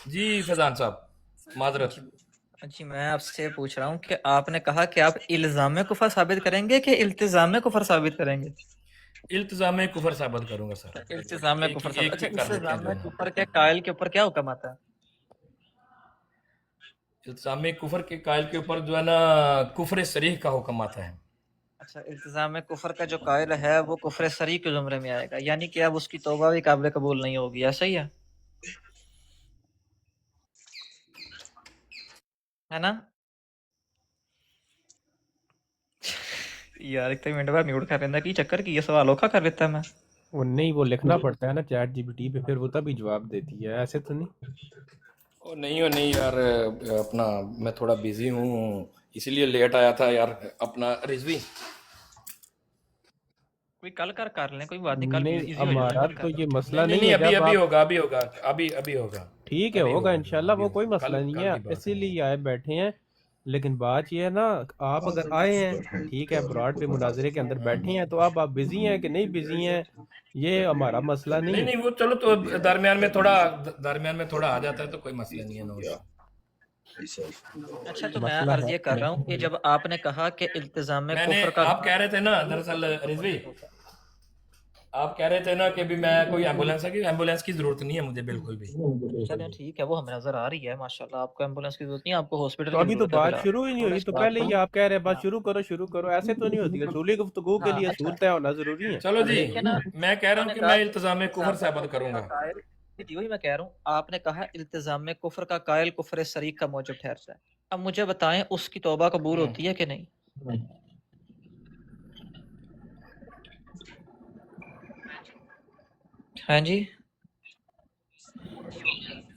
جی فیضان صاحب معذرت. جی میں آپ سے پوچھ رہا ہوں کہ آپ نے کہا کہ آپ الزام کفر ثابت کریں گے کہ التزام کفر ثابت کریں گے؟ التزام کفر ثابت کروں گا سر. التزام ایک کفر ایک ثابت. اچھا ایک کر لیتے ہیں التزام دونوں. کفر کے قائل کے اوپر کیا حکم آتا ہے؟ التزام کفر کے قائل کے اوپر جو ہے نا کفر صریح کا حکم آتا ہے. اچھا التزام کفر کا جو قائل ہے وہ کفر صریح کے زمرے میں آئے گا، یعنی کہ اب اس کی توبہ بھی قابل قبول نہیں ہوگی، ایسا ہی ہے نا؟ یار ایک منٹ بعد میوٹ کر لینا کی چکر کی یہ سوال اوکھا کر لیتا ہے میں. وہ نہیں وہ لکھنا پڑتا ہے نا چیٹ جی پی ٹی پہ، پھر وہ تبھی جواب دیتی ہے، ایسے تو نہیں. او نہیں یار اپنا میں تھوڑا بیزی ہوں اسی لیے لیٹ آیا تھا یار. اپنا رضوی کوئی کل کر لیں، کوئی بات نہیں، کل نہیں ایزی ہو جائے ہمارا گا. تو یہ مسئلہ نہیں نہیں ہے. ابھی جب ابھی آپ ہوگا ابھی ہوگا. ٹھیک ہے ابھی ہوگا ہوگا انشاءاللہ، ابھی وہ ہوگا. کوئی مسئلہ نہیں کل ہے، کی بات اسی ہے. لیے آئے بیٹھے ہیں. لیکن بات یہ ہے نا آپ اگر آئے ہیں ٹھیک ہے براڈ پہ مناظرے کے اندر بیٹھے ہیں تو آپ بزی ہیں کہ نہیں بزی ہیں یہ ہمارا مسئلہ نہیں. نہیں وہ چلو تو درمیان میں تھوڑا آ جاتا ہے تو کوئی مسئلہ نہیں ہے. No issue. اچھا تو میں مسئلہ عرض ہے یہ کر رہا ہوں کہ جب آپ نے کہا کہ التزام میں نے کفر کا آپ کہہ رہے تھے نا دراصل رضوی آپ کہہ رہے تھے نا کہ بھی میں کوئی ایمبولینس کی ضرورت نہیں ہے مجھے بالکل بھی. چلیں ٹھیک ہے وہ ہمیں نظر آ رہی ہے ماشاءاللہ، آپ کو ایمبولینس کی ضرورت نہیں، آپ کو ہاسپٹل تو کی ابھی تو ضرورت ہے. بات فی الحال شروع ہی نہیں ہوئی تو پہلے ہی آپ کہہ رہے ہیں بات شروع کرو، ایسے تو نہیں ہوتی. اصولی گفتگو کے لیے اصول طے ہونا ضروری ہے. چلو جی لیکن میں کہہ رہا ہوں کہ میں التزام کفر ثابت کروں گا. جی وہی میں کہہ رہا ہوں، آپ نے کہا التزام کفر کا قائل کفر صریح کا موجب ٹھہرتا ہے. اب مجھے بتائیں اس کی توبہ قبول ہوتی ہے کہ نہیں؟ ہاں جی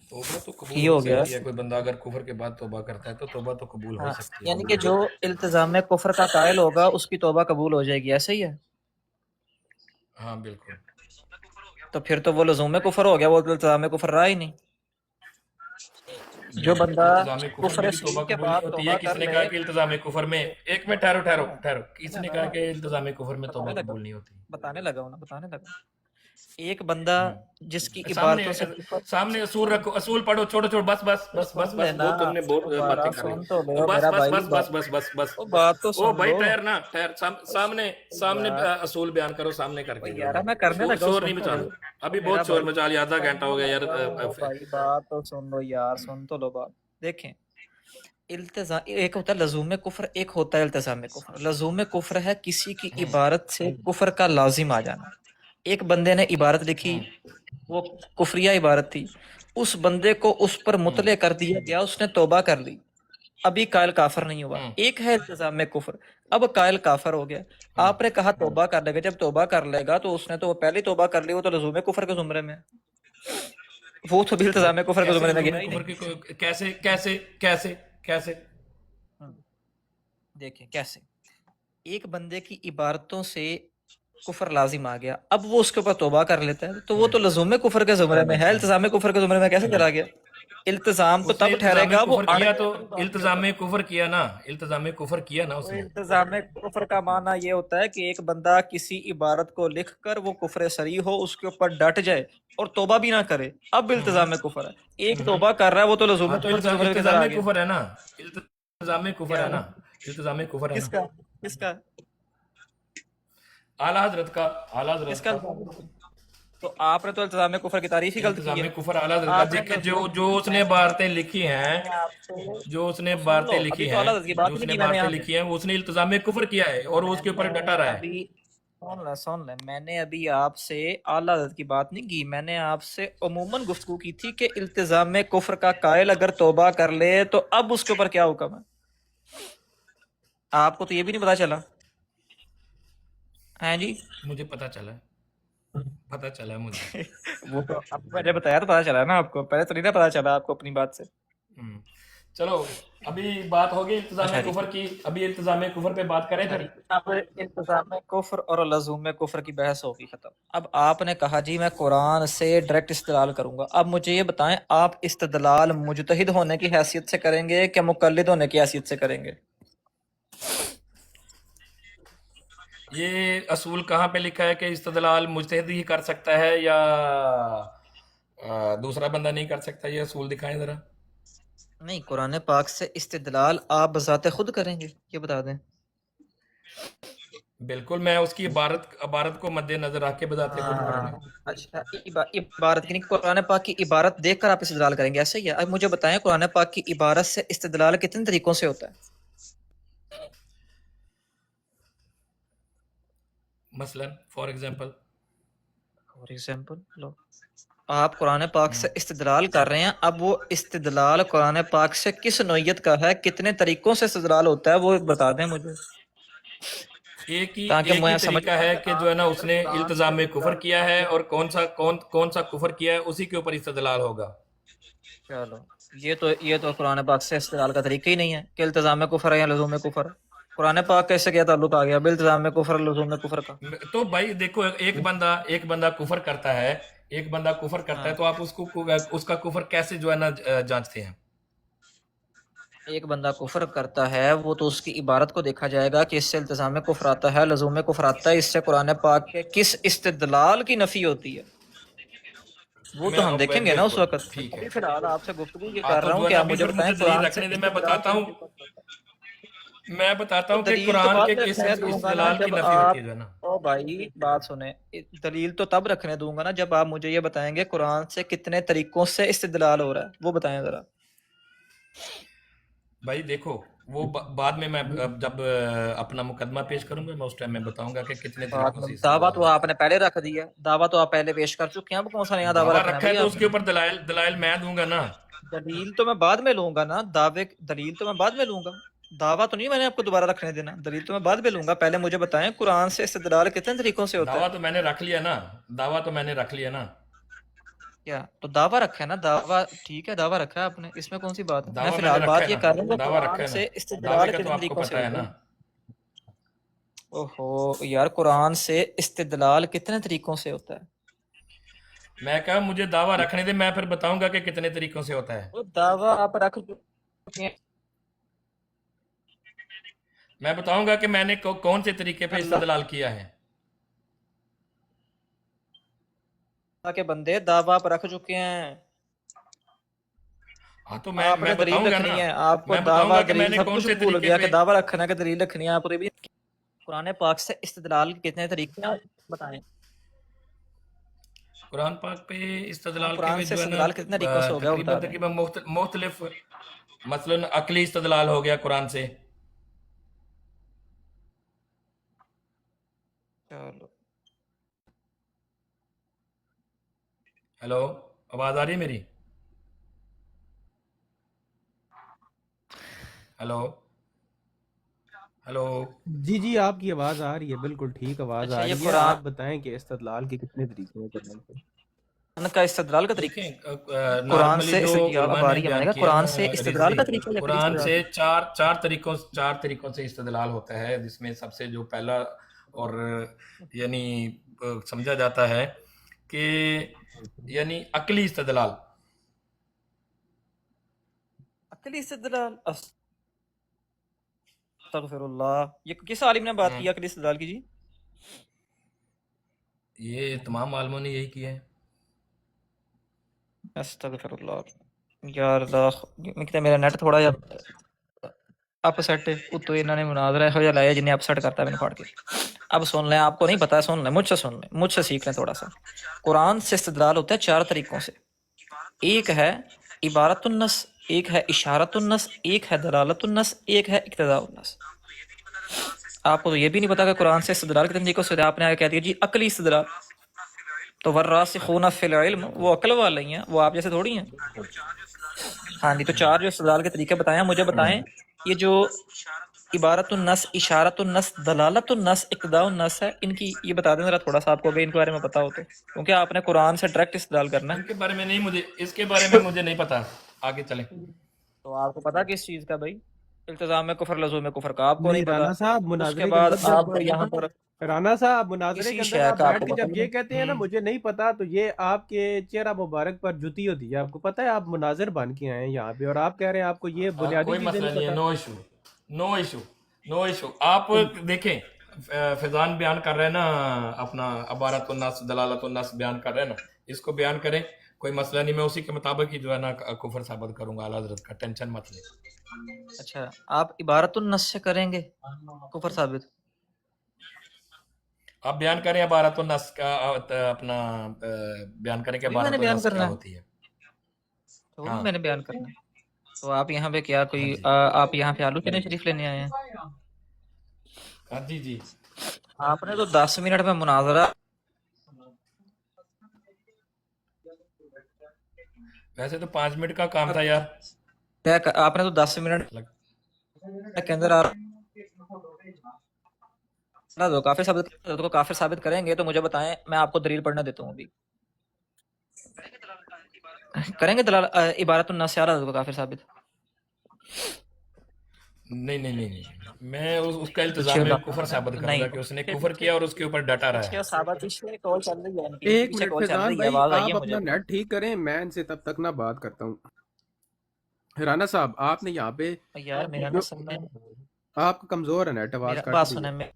توبہ تو قبول یہ ہو ہو گیا. سکتی ہے. کوئی بندہ اگر کفر کے بعد توبہ کرتا ہے تو توبہ تو قبول ہو سکتی ہے. یعنی کہ جو التزام کفر کا قائل ہوگا اس کی توبہ قبول ہو جائے گی، ایسا ہی ہے؟ ہاں بالکل. تو پھر تو وہ لزوم کفر ہو گیا، وہ التزام کفر رہا ہی نہیں. جو بندہ التزام کفر کفر میں بھی صریح توبہ کے قبول بعد نہیں ہوتی توبہ ہے. کس کر نے لے، کہا کہ التزام کفر میں ایک میں ٹھہرو کس نے کہا کہ التزام کفر میں توبہ قبول نہیں ہوتی؟ بتانے لگا ایک بندہ جس کی سامنے عبارتوں سے سامنے اصول رکھو، اصول پڑھو. چھوڑو بس بہت تم نے بہت باتیں کر سن لی. تو لو بس میرا بس بھائی، بس بس وہ بات تو او سن بھائی لو ٹھہر سامنے اصول بیان کرو سامنے کر کے. یار. میں کرنے لگا شور سن نہیں تو لو مچانا. ابھی میرا بہت شور بھائی. مچا لیا، آدھا گھنٹہ ہو گیا یار. بھائی بات تو سن لو یار، سن تو لو بات. دیکھیں التزام ایک ہوتا ہے لزوم کفر، ایک ہوتا ہے التزام کفر. لزوم کفر ہے کسی کی عبارت سے کفر کا لازم آ جانا. ایک بندے نے عبارت لکھی، وہ کفریہ عبارت تھی، اس بندے کو اس پر مطلع کر دیا گیا، اس نے توبہ کر لی، ابھی قائل کافر نہیں ہوا. ایک ہے التزام کفر، اب قائل کافر ہو گیا. آپ نے کہا توبہ کر لے گا، جب توبہ کر لے گا تو اس نے تو پہلے توبہ کر لی، وہ تو لزوم کفر کے زمرے میں، وہ تو بھی التزام کفر کے زمرے میں گیا ہی نہیں. کیسے دیکھیں کیسے ایک بندے کی عبارتوں سے کفر لازم آ گیا، اب وہ اس کے اوپر توبہ کر لیتا ہے تو وہ تو لزوم کفر کے زمرے میں ہے، التزام کفر کے زمرے میں کیسے چلا گیا؟ التزام تو تب ٹھہرے گا وہ التزام کفر کیا نا اس نے. التزام کفر کا معنی یہ ہوتا ہے کہ ایک بندہ کسی عبارت کو لکھ کر وہ کفر صریح ہو، اس کے اوپر ڈٹ جائے اور توبہ بھی نہ کرے، اب التزام کفر ہے. ایک توبہ کر رہا ہے وہ تو لزوم کفر کے زمرے کے اندر آ گیا. کفر ہے نا، التزام کفر ہے نا. کس کا اعلیٰ حضرت کا تو آپ نے تو التزام کفر کی تعریف ہی غلط کی ہے. کفر اعلیٰ حضرت کا جو اس نے عبارتیں لکھی ہیں، وہ اس نے التزام کفر کیا ہے اور اس کے اوپر ڈٹا رہا ہے. سن لیں میں نے ابھی آپ سے اعلیٰ حضرت کی بات نہیں کی، میں نے آپ سے عموماً گفتگو کی تھی کہ التزام میں کفر کا قائل اگر توبہ کر لے تو اب اس کے اوپر کیا حکم ہے؟ آپ کو تو یہ بھی نہیں پتا چلا؟ ہاں جی مجھے پتہ چلا ہے مجھے۔ وہ تو اب میں نے بتایا تو پتا چلا نا آپ کو، پہلے تو نہیں نا پتا چلا آپ کو اپنی بات سے۔ ہم، چلو ابھی بات ہوگی التزام اچھا جی، کفر کی، ابھی التزام کفر پہ بات کریں اچھا پھر۔ جی، اب التزام کفر اور لزوم کفر کی بحث ہوگی ختم۔ اب آپ نے کہا جی میں قرآن سے ڈائریکٹ استدلال کروں گا، اب مجھے یہ بتائیں آپ استدلال مجتہد ہونے کی حیثیت سے کریں گے کہ مقلد ہونے کی حیثیت سے کریں گے؟ یہ اصول کہاں پہ لکھا ہے کہ استدلال مجتہد ہی کر سکتا ہے یا دوسرا بندہ نہیں کر سکتا؟ یہ اصول دکھائیں ذرا۔ نہیں، قرآن پاک سے استدلال آپ بذات خود کریں گے، یہ بتا دیں۔ بالکل، میں اس کی عبارت کو مد نظر رکھ کے بذات خود کروں گا۔ اچھا، عبارت کی نہیں، قرآن پاک کی عبارت دیکھ کر آپ استدلال کریں گے، ایسا ہی ہے؟ اب مجھے بتائیں قرآن پاک کی عبارت سے استدلال کتنے طریقوں سے ہوتا ہے؟ مثلا فار ایگزامپل فار ایگزامپل لو، آپ قرآن پاک سے استدلال کر رہے ہیں، اب وہ استدلال قرآن پاک سے کس نوعیت کا ہے، کتنے طریقوں سے استدلال ہوتا ہے، وہ بتا دیں مجھے ایک تاکہ ہی میں سمجھ۔ طریقہ ہے کہ جو ہے نا اس نے التزام میں کفر کیا ہے، اور کون سا کفر کیا ہے اسی کے اوپر استدلال ہوگا۔ چلو، یہ تو قرآن پاک سے استدلال کا طریقہ ہی نہیں ہے کہ التزام میں کفر ہے یا لزوم میں کفر ہے۔ قرآن پاک کیسے کیا تعلق آ گیا بالتزام میں کفر لزوم میں کفر کا؟ تو بھائی دیکھو، ایک بندہ کفر کرتا ہے، تو آپ اس کا کفر کیسے جو ہے نا جانچتے ہیں؟ ایک بندہ کفر کرتا ہے وہ تو اس کی عبارت کو دیکھا جائے گا کہ اس سے التزام میں کفر آتا ہے، لزوم میں کفر آتا ہے، اس سے قرآن پاک کے کس استدلال کی نفی ہوتی ہے وہ تو ہم دیکھیں گے نا اس بالکل وقت۔ ٹھیک ہے۔ ابھی فی الحال آپ سے گفتگو یہ کر تو رہا جو ہوں ہے کہ نا آپ ابھی مجھے پھر بتائیں مجھے دلیل قرآن سے رکھنے دیں، استدلال میں بتاتا تو ہوں کہ دلیل تو قرآن بعد کے میں کس رکھنے دوں گا نا استدلال کی جب نفی ہوتی ہے جو ہے نا۔ او بھائی بات سنیں، دلیل تو تب رکھنے دوں گا نا جب آپ مجھے یہ بتائیں گے قرآن سے کتنے طریقوں سے استدلال ہو رہا ہے، وہ بتائیں ذرا۔ بھائی دیکھو، وہ بعد میں جب اپنا مقدمہ پیش کروں گا، میں اس ٹائم میں بتاؤں گا کہ کتنے طریقوں سے دعویٰ استدلال تو ہے۔ آپ نے پہلے رکھ دیا، دعویٰ تو آپ پہلے پیش کر چکے ہیں، اب کون سا نیا دعویٰ دعویٰ رکھنا ہے رکھا ہے بھائی تو آپ اس نے؟ کے اوپر دلائل میں دوں گا نا۔ دلیل تو میں بعد میں لوں گا نا، دلیل تو میں بعد میں لوں گا، دعویٰ تو نہیں میں نے آپ کو دوبارہ رکھنے دینا، دلیل تو میں بعد میں لوں گا، پہلے مجھے بتائیں قرآن سے استدلال کتنے طریقوں سے ہوتا ہے؟ دعویٰ تو میں نے رکھ لیا نا۔ کیا تو دعویٰ رکھا ہے نا، دعویٰ ٹھیک ہے، دعویٰ رکھا ہے آپ نے، اس میں کون سی بات ہے؟ میں دعویٰ فی میں نے الحال رکھا بات ہے یہ نا، کر رہا ہوں کہ دعویٰ رکھا قرآن ہے نا، سے دعوے استدلال کا تو کتنے آپ کو طریقوں سے پتہ ہے ہوتا نا۔ ہے؟ اوہو یار، قرآن سے استدلال کتنے طریقوں سے ہوتا ہے؟ میں کہا مجھے دعویٰ رکھنے دے، میں پھر بتاؤں گا کہ کتنے طریقوں سے ہوتا ہے۔ وہ دعویٰ آپ رکھ چکے ہیں میں بتاؤں گا کہ میں نے کون سے طریقے پہ اللہ استدلال کیا ہے۔ کے بندے، دعویٰ آپ رکھ چکے ہیں، ہاں تو آپ میں نے دلیل بتاؤں گا رکھنی نا، ہے، آپ کو میں بتاؤں دعویٰ گا کہ میں دلیل نے سب کون کچھ سے بھول طریقے گیا پہ۔ کہ دعویٰ رکھنا ہے کہ دلیل رکھنی ہے آپ کو بھی۔ قرآن پاک سے استدلال کے کتنے طریقے ہیں بتائیں؟ قرآن پاک پہ ہاں، استدلال کے قرآن ہوئے سے جو ہے نا استدلال کتنے طریقوں سے ہو گیا وہ بتا دیں۔ تقریباً مختلف، مثلا عقلی استدلال ہو گیا قرآن سے۔ چلو، ہیلو، آواز آ رہی ہے میری؟ ہیلو ہیلو جی آپ کی آواز آ رہی ہے، بالکل ٹھیک آواز اچھا، آ یہ رہی ہے۔ قرآن آپ بتائیں کہ استدلال کے کتنے طریقے ہیں قرآن سے؟ کا استدلال کا طریقہ دیکھیں، قرآن نارملی سے جو اب علماء آ نے رہی ہے، میں بیان نے کہا کیا قرآن نا، سے استدلال رضوی، کا طریقہ یا کس قرآن طرح سے سے؟ چار طریقوں سے استدلال ہوتا ہے، جس میں سب سے جو پہلا اور یعنی سمجھا جاتا ہے کہ یعنی عقلی استدلال۔ عقلی استدلال، استغفر اللہ، یہ کس عالم نے بات کی عقلی استدلال کی؟ جی یہ تمام عالموں نے یہی کیا ہے۔ استغفر اللہ یار، میرا نیٹ تھوڑا جا اپ سیٹ اتو انہوں نے مناظرہ ہو جا لایا جنہیں اپ سیٹ کرتا ہے میں نے پڑھ کے۔ اب سن لیں، آپ کو نہیں پتا، سن لیں، مجھ سے سن لیں، مجھ سے سیکھ لیں تھوڑا سا۔ قرآن سے استدلال ہوتا ہے چار طریقوں سے، ایک ہے عبارت النص، ایک ہے اشارت النص، ایک ہے دلالت النص، ایک ہے اقتضاء النص۔ آپ کو تو یہ بھی نہیں پتا کہ قرآن سے استدلال کے طریقوں سے آپ نے آگے کہہ دیا جی عقلی استدلال. تو والراسخون فی العلم وہ عقل والے ہی ہیں، وہ آپ جیسے تھوڑی ہیں. ہاں جی، تو چار جو استدلال کے طریقے بتائیں. مجھے بتائیں یہ جو عبارت النص، اشارت النص، دلالت النص، اقتضاء النص ہے، ان کی یہ بتا دیں ذرا تھوڑا سا، آپ کو اگر ان کے بارے میں پتا ہو تو، کیونکہ آپ نے قرآن سے ڈائریکٹ استدلال کرنا ان ہے. کے بارے میں نہیں، مجھے اس کے بارے میں مجھے نہیں پتا. آگے چلیں. تو آپ کو پتا کس چیز کا بھائی؟ التزام کفر، لزوم کفر کا آپ کو نہیں نہیں پتا. رانا صاحب، اس کے مناظرے کے بعد اندر آپ جب یہاں پر رانا صاحب مناظرے کسی کے اندر شے آپ کا آپ بیٹھ کو کے پتا جب یہ نہیں. کہتے ہیں نا مجھے نہیں پتا، تو یہ آپ کے چہرہ مبارک پر جوتی ہوتی ہے. آپ کو پتا ہے آپ مناظر بن کے آئے ہیں یہاں پہ، اور آپ کہہ رہے ہیں آپ کو یہ بنیادی کوئی چیزیں مسئلہ نہیں نہیں ہے، پتا. No issue, no issue, no issue. آپ دیکھیں فیضان بیان کر رہے ہیں نا اپنا عبارت الناس دلالت الناس بیان کر رہے ہیں نا، اس کو بیان کریں، کوئی مسئلہ نہیں. میں اسی کے مطابق ہی جو ہے نا کفر ثابت کروں گا اعلیٰ حضرت کا، ٹینشن مت لیں. اچھا، آپ عبارت النص سے کریں گے کفر ثابت؟ آپ بیان کریں عبارت الناس کا، اپنا بیان کریں کہ وہی میں نے عبارت بیان الناس کیا کرنا ہے، ہوتی ہے. وہی ہاں میں نے بیان کرنا ہے. تو آپ یہاں پہ کیا ہاں کوئی جی آپ یہاں پہ آلو چنے شریف لینے آئے ہیں؟ ہاں جی جی. آپ نے تو 10 منٹ میں مناظرہ، ویسے تو 5 منٹ کا کام تھا یار. آپ نے تو 10 منٹ کے اندر آپ کافر ثابت کریں گے. تو مجھے بتائیں، میں آپ کو دلیل پڑھنا دیتا ہوں ابھی. کریں گے دلال عبارت النص سے کو کافر ثابت؟ نہیں نہیں نہیں نہیں، میں اس کا پیچھے التزام کفر ثابت کروں نہیں، گا کہ اس نے کفر کیا اور اس کے اوپر ڈٹا رہا ہے. پیچھے ثابت پیچھے کال چل رہی ہے ان کی، ایک پیچھے منٹ کال چل فیضان رہی ہے، بھائی، آواز آئی ہے آپ مجھے. اپنا نیٹ ٹھیک کریں، میں ان سے تب تک نہ بات کرتا ہوں. رانا صاحب آپ نے یہاں پہ یار میرا جو نا سننا، آپ کا کمزور ہے نیٹ، آواز میرا کٹ بات رہی ہے، سنیں.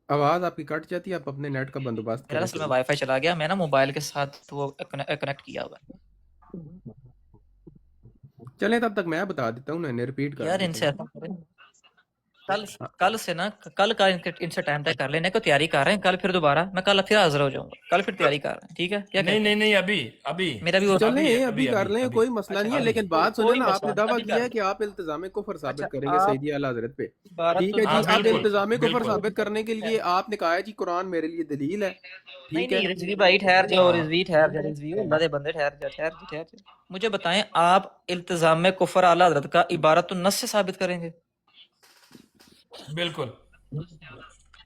آواز آپ کی کٹ جاتی ہے. آپ اپنے نیٹ کا بندوبست میرا کریں اصل میں کوئی. وائی فائی چلا گیا، میں نا موبائل کے ساتھ وہ کنیکٹ کیا ہوا ہے. چلیں تب تک میں بتا دیتا ہوں، انہیں ریپیٹ کر یار ان دیتا سے ہوں. ایسا کریں، کل سے نا، کل کا ان سے ٹائم طے کر لینے کو تیاری کر رہے ہیں. کل پھر دوبارہ میں کل پھر حاضر ہو جاؤں گا، کل پھر تیاری کر رہے ہیں، ٹھیک ہے؟ کیا نہیں کہتے نہیں ہیں؟ نہیں، ابھی ابھی میرا بھی وہ چلیں ابھی ابھی کر ابھی لیں، ابھی کوئی مسئلہ اچھا نہیں ہے، ابھی لیکن بات سنیں کوئی نا. آپ مسئلہ نے نہیں، دعویٰ ابھی کیا کر ہے لیں. کہ آپ التزام کفر اچھا ثابت کریں گے آپ سیدی اعلیٰ حضرت پہ. عبارت ٹھیک ہے ہاں جی، اب النص، بالکل التزام کفر بالکل. ثابت کرنے کے لیے آپ نے کہا ہے جی قرآن میرے لیے دلیل ہے. نہیں ٹھیک ہے، نہیں رضوی بھائی ٹھہر جاؤ، ہاں رضوی ٹھہر جا، رضوی اللہ دے بندے ٹھہر جا، ٹھہر جا، ٹھہر جا. مجھے بتائیں، آپ التزام کفر اعلیٰ حضرت کا عبارت النص سے ثابت کریں گے؟ بالکل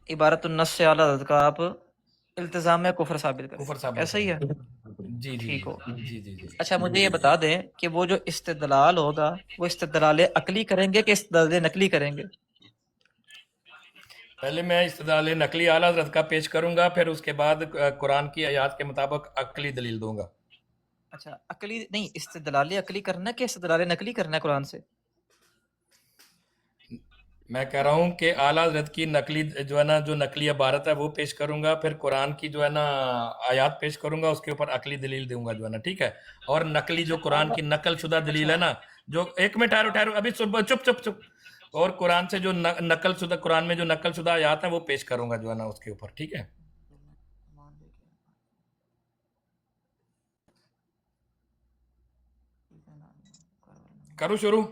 عبارت النص سے اعلیٰ حضرت کا آپ التزام کفر ثابت کریں کفر گے، ثابت ایسا کریں ہی ہے؟ گے. جی جی ٹھیک ہو. جی جی جی. اچھا مجھے یہ بتا دیں کہ وہ جو استدلال ہوگا وہ استدلال عقلی کریں گے کہ استدلال نقلی کریں گے؟ پہلے میں استدلال نقلی اعلیٰ حضرت کا پیش کروں گا، پھر اس کے بعد قرآن کی آیات کے مطابق عقلی دلیل دوں گا. اچھا عقلی نہیں، استدلال عقلی کرنا ہے کہ استدلال نقلی کرنا ہے قرآن سے؟ میں کہہ رہا ہوں کہ اعلیٰ حضرت کی نقلی جو ہے نا، جو نقلی عبارت ہے وہ پیش کروں گا، پھر قرآن کی جو ہے نا آیات پیش کروں گا، اس کے اوپر عقلی دلیل دوں گا جو ہے نا، ٹھیک ہے. اور نقلی جو قرآن کی نقل شدہ دلیل ہے نا، جو ایک میں ٹھہرو ابھی چپ چپ چپ. اور قرآن سے جو نقل شدہ، قرآن میں جو نقل شدہ آیات ہیں وہ پیش کروں گا جو ہے نا اس کے اوپر، ٹھیک ہے. کروں شروع؟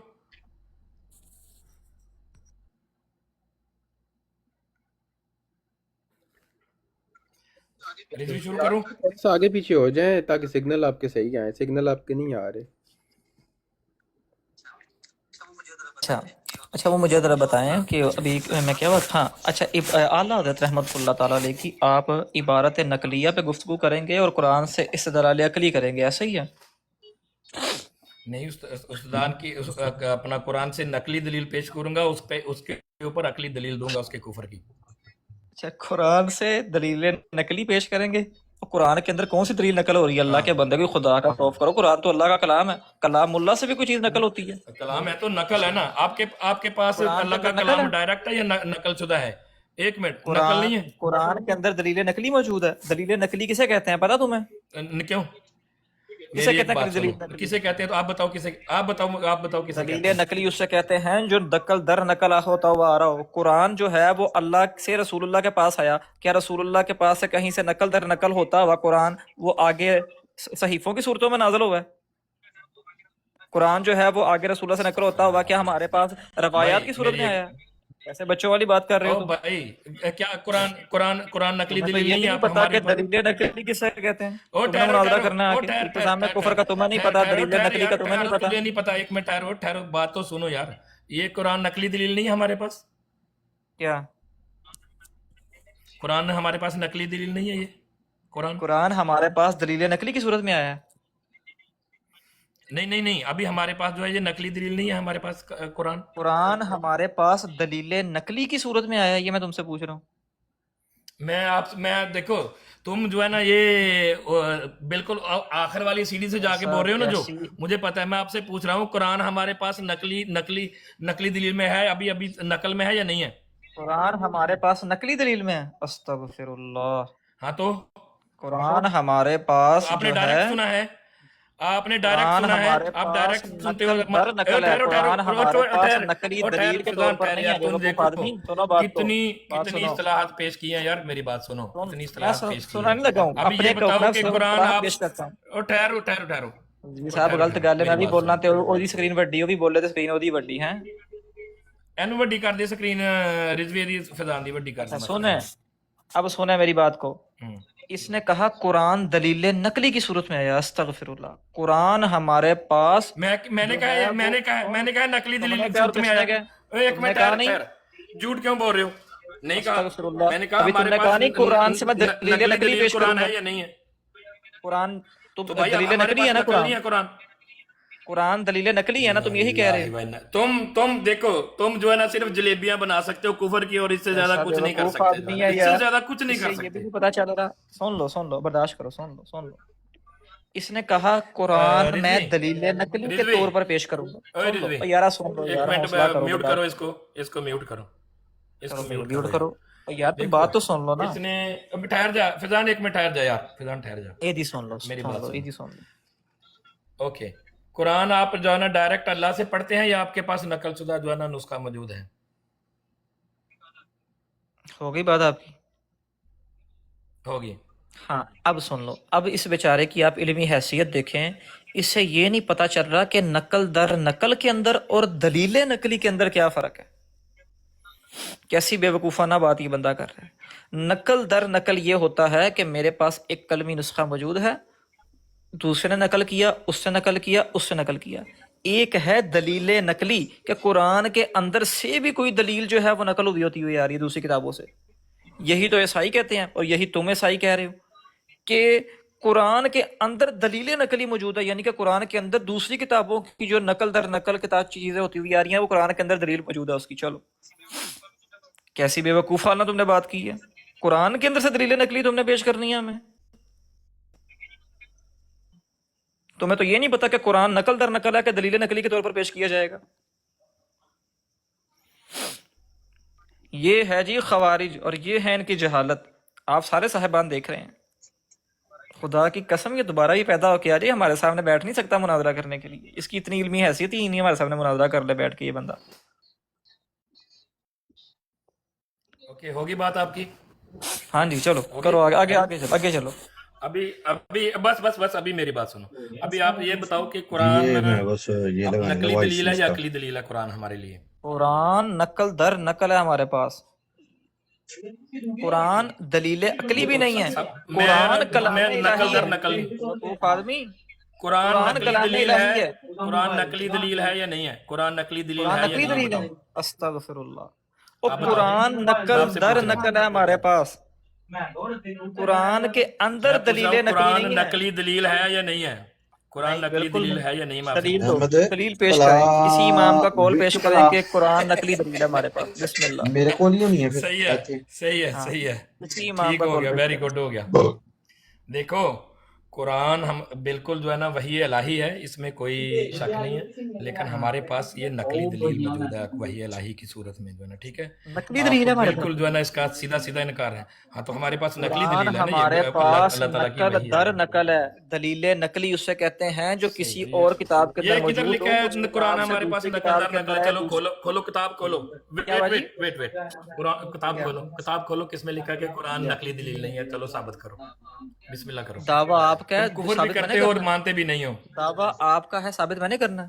رضوی شروع کروں؟ تھوڑا سا آگے پیچھے ہو جائیں تاکہ سگنل آپ کے صحیح آئیں. سگنل آپ کے نہیں آ رہے. اچھا وہ مجھے ذرا بتائیں کہ ابھی میں کیا بات، ہاں اچھا اعلیٰ حضرت رحمۃ اللہ تعالیٰ علیہ کی آپ عبارت نقلیہ پہ گفتگو کریں گے اور قرآن سے استدلال عقلی کریں گے، ایسا ہی ہے؟ نہیں، استدان کی اپنا قرآن سے نقلی دلیل پیش کروں گا، اس کے اوپر عقلی دلیل دوں گا اس کے کفر کی. اچھا قرآن سے دلیل نقلی پیش کریں گے؟ قرآن کے اندر کون سی دلیل نقل ہو رہی ہے؟ اللہ ہاں کے بندے بھی خدا کا خوف کرو، قرآن تو اللہ کا کلام ہے، کلام اللہ سے بھی کوئی چیز نقل ہوتی ہے؟ کلام ہے تو نقل ہے نا. آپ کے پاس قرآن کے اللہ کا اندر نقل کلام ہے؟ ڈائریکٹ ہے یا نقل شدہ ہے؟ ایک منٹ، نقل قرآن نہیں ہے. قرآن کے اندر دلیل نقلی موجود ہے. دلیل نقلی کسے کہتے ہیں پتہ تمہیں؟ کیوں؟ کسے میری ایک کہتے ہیں بات دلیل سنو، نقلی؟ کسے کہتے ہیں تو آپ بتاؤ کسے، آپ بتاؤ کسے دلیل کہتے ہیں. نقلی اس سے کہتے ہیں جو نقل در نقل ہوتا ہوا آ رہا ہو. قرآن جو ہے وہ اللہ سے رسول اللہ کے پاس آیا، کیا رسول اللہ کے پاس سے کہیں سے نقل در نقل ہوتا ہوا قرآن وہ آگے صحیفوں کی صورتوں میں نازل ہوا ہے؟ قرآن جو ہے وہ آگے رسول اللہ سے نقل ہوتا ہوا کیا ہمارے پاس روایات بھائی کی صورت میری میں ایک آیا ہے؟ ایسے بچوں والی بات کر رہے ہو او تم. بھائی کیا قرآن نقلی تمہیں تو دلیل یہ نہیں بھی ہے نہیں آپ پتا ہمارے کہ پاس؟ دلیل نقلی کسے کہتے ہیں. او تم نے ٹھہرو مناظرہ ٹھہرو کرنا ہے او آ کے ٹھہر ٹھہر التزام میں ٹھہر کفر کا تمہیں نہیں ٹھہر پتا, ٹھہرو دلیل ٹھہر نقلی یار کا تمہیں نہیں ٹھہرو پتا. تجھے نہیں پتا. ایک منٹ ٹھہرو بات تو سنو یار. یہ قرآن نقلی دلیل نہیں ہے ہمارے پاس. کیا قرآن ہمارے پاس نقلی دلیل نہیں ہے. یہ قرآن قرآن ہمارے پاس دلیل نقلی کی صورت میں آیا ہے؟ نہیں ابھی ہمارے پاس جو ہے یہ نقلی دلیل نہیں ہے ہمارے پاس قرآن. قرآن ہمارے پاس دلیل نقلی کی صورت میں آیا ہے, یہ میں تم سے پوچھ رہا ہوں. میں دیکھو تم جو ہے نا یہ بالکل آخر والی سیڑھی سے جا کے بول رہے ہو نا, جو مجھے پتا ہے. میں آپ سے پوچھ رہا ہوں قرآن ہمارے پاس نقلی دلیل میں ہے, ابھی نقل میں ہے یا نہیں ہے؟ قرآن ہمارے پاس نقلی دلیل میں ہے. استغفر اللہ. ہاں تو قرآن ہمارے پاس آپ نے جو ڈائریکٹ ہے, سنا ہے, آپ نے ڈائریکٹ قرآن سنا ہے, ہمارے آپ پاس ڈائریکٹ سنتے ہو. نقل در نقل ہے. قرآن ہمارے پاس نقلی دلیل کے طور پر نہیں ہے. تم بیوقوف دیکھو آدمی, سنو بات کو, بات کتنی سنو. اصطلاحات پیش کی ہیں یار. میری بات سنو, کتنی میں اصطلاحات پیش کی سنا ہیں. نہیں لگا ہوں, ابھی اپنے یہ بتاؤ کہ قرآن اقتراح آپ پیش کرتا ہوں. ٹھہرو جی صاحب غلط گل ہے, میں بھی بولنا تے اودی سکرین وڈی, وہ بھی بولے تے سکرین اودی وڈی ہے. اینو وڈی کر دے سکرین, رضوی دی فضان دی وڈی کر اچھا دے. سنیں, اب سنیں میری بات کو. اس نے کہا قرآن دلیل نقلی کی صورت میں آیا. استغفر اللہ. قرآن ہمارے پاس میں نے کہا نقلی دلیل کی صورت میں آیا. ایک منٹ ٹھہر, جھوٹ کیوں بول رہے ہو؟ نہیں کہا. میں نے کہا ابھی تم ہمارے نے کہا پاس نہیں قرآن سے میں دلیل نقلی پیش کروں قرآن گا. ہے یا نہیں ہے؟ قرآن تو تم بھائی دلیل ہمارے نقلی ہے پاس نا نقل نہیں ہے قرآن. قرآن دلیل نقلی ہے نا, تم یہی کہہ رہے ہو. تم دیکھو, تم جو ہے نا صرف جلیبیاں بنا سکتے ہو کفر کی, اور اس سے زیادہ کچھ نہیں کر سکتے. اس سے زیادہ کچھ نہیں کر یہ سکتے. بھی پتا چل رہا. سن لو برداشت کرو, سن لو. اس نے کہا قرآن میں دلیل نقلی کے طور پر پیش کروں گا. یار سن لو ایک یار, منٹ حوصلہ کرو, میوٹ کرو اس کو میوٹ کرو. میوٹ کرو یار, تم بات تو سن لو نا. اس نے ٹھہر جا فضان, ایک منٹ ٹھہر جا یار فضان, ٹھہر جا. یہ دی سن لو, میری بات سن لو. اوکے, قرآن آپ جو ہے نا ڈائریکٹ اللہ سے پڑھتے ہیں یا آپ کے پاس نقل شدہ جو ہے نا نسخہ موجود ہے؟ ہو گئی بات آپ کی؟ ہوگی. ہاں اب سن لو. اب اس بیچارے کی آپ علمی حیثیت دیکھیں, اس سے یہ نہیں پتا چل رہا کہ نقل در نقل کے اندر اور دلیل نقلی کے اندر کیا فرق ہے. کیسی بے وقوفانہ بات یہ بندہ کر رہا ہے. نقل در نقل یہ ہوتا ہے کہ میرے پاس ایک کلمی نسخہ موجود ہے, دوسرے نے نقل کیا, اس سے نقل کیا, اس سے نقل کیا. ایک ہے دلیل نقلی کہ قرآن کے اندر سے بھی کوئی دلیل جو ہے وہ نقل ہوئی ہوتی ہوئی آ رہی ہے دوسری کتابوں سے. یہی تو عیسائی کہتے ہیں, اور یہی تم عیسائی کہہ رہے ہو کہ قرآن کے اندر دلیل نقلی موجود ہے, یعنی کہ قرآن کے اندر دوسری کتابوں کی جو نقل در نقل کتاب چیزیں ہوتی ہوئی آ رہی ہیں وہ قرآن کے اندر دلیل موجود ہے اس کی. چلو کیسی بے وقوفانہ تم نے بات کی ہے. قرآن کے اندر سے دلیل نقلی تم نے پیش کرنی ہے ہمیں. تمہیں تو یہ نہیں پتا کہ قرآن نقل در نقل ہے کہ دلیل نقلی کے طور پر پیش کیا جائے گا. یہ ہے جی خوارج, اور یہ ہے ان کی جہالت. آپ سارے صاحبان دیکھ رہے ہیں. خدا کی قسم یہ دوبارہ ہی پیدا ہو کے آ جائے, ہمارے سامنے بیٹھ نہیں سکتا مناظرہ کرنے کے لیے. اس کی اتنی علمی حیثیت ہی نہیں ہمارے سامنے مناظرہ کر لے بیٹھ کے یہ بندہ. اوکے, ہوگی بات آپ کی. ہاں جی چلو کرو, آگے چلو. ابھی بس ابھی میری بات سنو. ابھی آپ یہ بتاؤ کہ قرآن نقلی دلیل ہے یا عقلی دلیل ہے قرآن ہمارے لیے؟ قرآن نقل در نقل ہے ہمارے پاس. قرآن دلیل عقلی بھی نہیں ہے. قرآن کلام نقل در نقل آدمی, قرآن نقلی دلیل ہے. قرآن نقلی دلیل ہے یا نہیں ہے؟ قرآن نقلی دلیل ہے یا نہیں ہے؟ استغفر اللہ. قرآن نقل در نقل ہے ہمارے پاس. قرآن کے اندر دلیل قرآن نقلی دلیل ہے یا نہیں ہے؟ قرآن نقلی دلیل ہے یا نہیں؟ دلیل پیش کریں, کسی امام کا قول پیش کریں کہ قرآن نقلی دلیل ہے ہمارے پاس. بسم اللہ. میرے کو نہیں ہونی ہے. صحیح ہے, کسی امام ٹھیک کا ہو قول گیا, پیش ویری گڈ ہو گیا. دیکھو قرآن ہم بالکل جو ہے نا وحی الہی ہے, اس میں کوئی شک نہیں ہے, لیکن ہمارے پاس یہ نقلی دلیل موجود ہے وحی الہی کی صورت میں جو ہے نا. ٹھیک ہے, نقلی دلیل ہے بالکل جو ہے نا اس کا سیدھا انکار ہے. ہاں تو ہمارے پاس نقلی دلیل ہے نا, ہمارے پاس نقل در نقل ہے. دلیل نقلی اسے کہتے ہیں جو کسی اور کتاب کے اندر موجود ہو. یہ کدھر لکھا ہے قرآن ہمارے پاس نقل در نقل؟ چلو کھولو کتاب کھولو. ویٹ کتاب کھولو, کس میں لکھا ہے کہ قرآن نقلی دلیل نہیں ہے؟ چلو ثابت کرو, بسم اللہ کرو. دعویٰ آپ کا ہے, کفر بھی کرتے ہو اور مانتے بھی نہیں ہو. دعویٰ آپ کا ہے, ثابت میں نے کرنا ہے.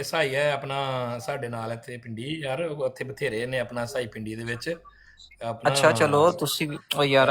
ਈਸਾਈ ਹੈ ਆਪਣਾ ਸਾਡੇ ਨਾਲ ਇੱਥੇ ਪਿੰਡੀ ਯਾਰ, ਉੱਥੇ ਬਥੇਰੇ ਨੇ ਆਪਣਾ ਈਸਾਈ ਪਿੰਡੀ ਦੇ ਵਿੱਚ ਆਪਣਾ ਅੱਛਾ ਚਲੋ ਤੁਸੀਂ ਉਹ ਯਾਰ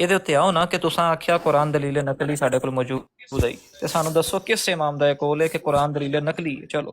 ਇਹਦੇ ਉੱਤੇ ਆਓ ਨਾ ਕਿ ਤੁਸਾਂ ਆਖਿਆ ਕੁਰਾਨ ਦਲੀਲ ਨਕਲੀ ਸਾਡੇ ਕੋਲ ਮੌਜੂਦ ਹੈ, ਤੇ ਸਾਨੂੰ ਦੱਸੋ ਕਿਸ ਇਮਾਮ ਦਾ ਇਹ ਕੌਲ ਹੈ ਕਿ ਕੁਰਾਨ ਦਲੀਲ ਨਕਲੀ ਹੈ। ਚਲੋ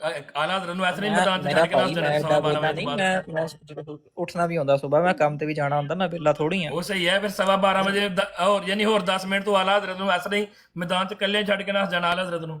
ਆਲਾ ਹਜ਼ਰਤ ਨੂੰ ਐਸੇ ਨਹੀਂ ਮੈਦਾਨ ਚ ਮੇਰਾ ਛੱਡ ਕੇ ਨਸ ਭਾਈ ਜਾਣਾ ਮੈਂ 12:15 ਵਜੇ ਨਹੀਂ, ਤੋਂ ਬਾਅਦ। ਮੈਂ ਉੱਠਣਾ ਵੀ ਹੁੰਦਾ ਸੁਬਹ, ਮੈਂ ਕੰਮ ਤੇ ਵੀ ਜਾਣਾ ਹੁੰਦਾ, ਮੈਂ ਵਿਹਲਾ ਥੋੜੀ ਆ। ਉਹ ਸਹੀ ਹੈ, ਫਿਰ 12:15 ਵਜੇ ਹੋਰ ਯਾਨੀ ਹੋਰ 10 ਮਿੰਟ ਤੋਂ ਆਲਾ ਹਜ਼ਰਤ ਨੂੰ ਐਸੇ ਨਹੀਂ ਮੈਦਾਨ ਚ ਇਕੱਲੇ ਛੱਡ ਕੇ ਨਸ ਜਾਣਾ ਆਲਾ ਹਜ਼ਰਤ ਨੂੰ।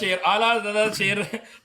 ਸ਼ੇਰ, ਆਲਾ ਹਜ਼ਰਤ ਦਾ ਸ਼ੇਰ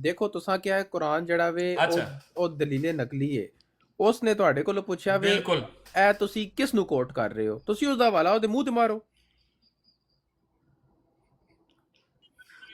ਦੇਖੋ ਤੁਸਾਂ ਕਿਹਾ ਹੈ ਕੁਰਾਨ ਜਿਹੜਾ ਵੇ ਅੱਛਾ। ਉਹ ਦਲੀਲੇ ਨਕਲੀ ਹੈ, ਉਸਨੇ ਤੁਹਾਡੇ ਕੋਲੋਂ ਪੁੱਛਿਆ ਵੇ ਬਿਲਕੁਲ ਇਹ ਤੁਸੀਂ ਕਿਸ ਨੂੰ ਕੋਟ ਕਰ ਰਹੇ ਹੋ, ਤੁਸੀਂ ਉਸ ਦਾ ਹਵਾਲਾ ਉਹਦੇ ਮੂੰਹ ਤੇ ਮਾਰੋ।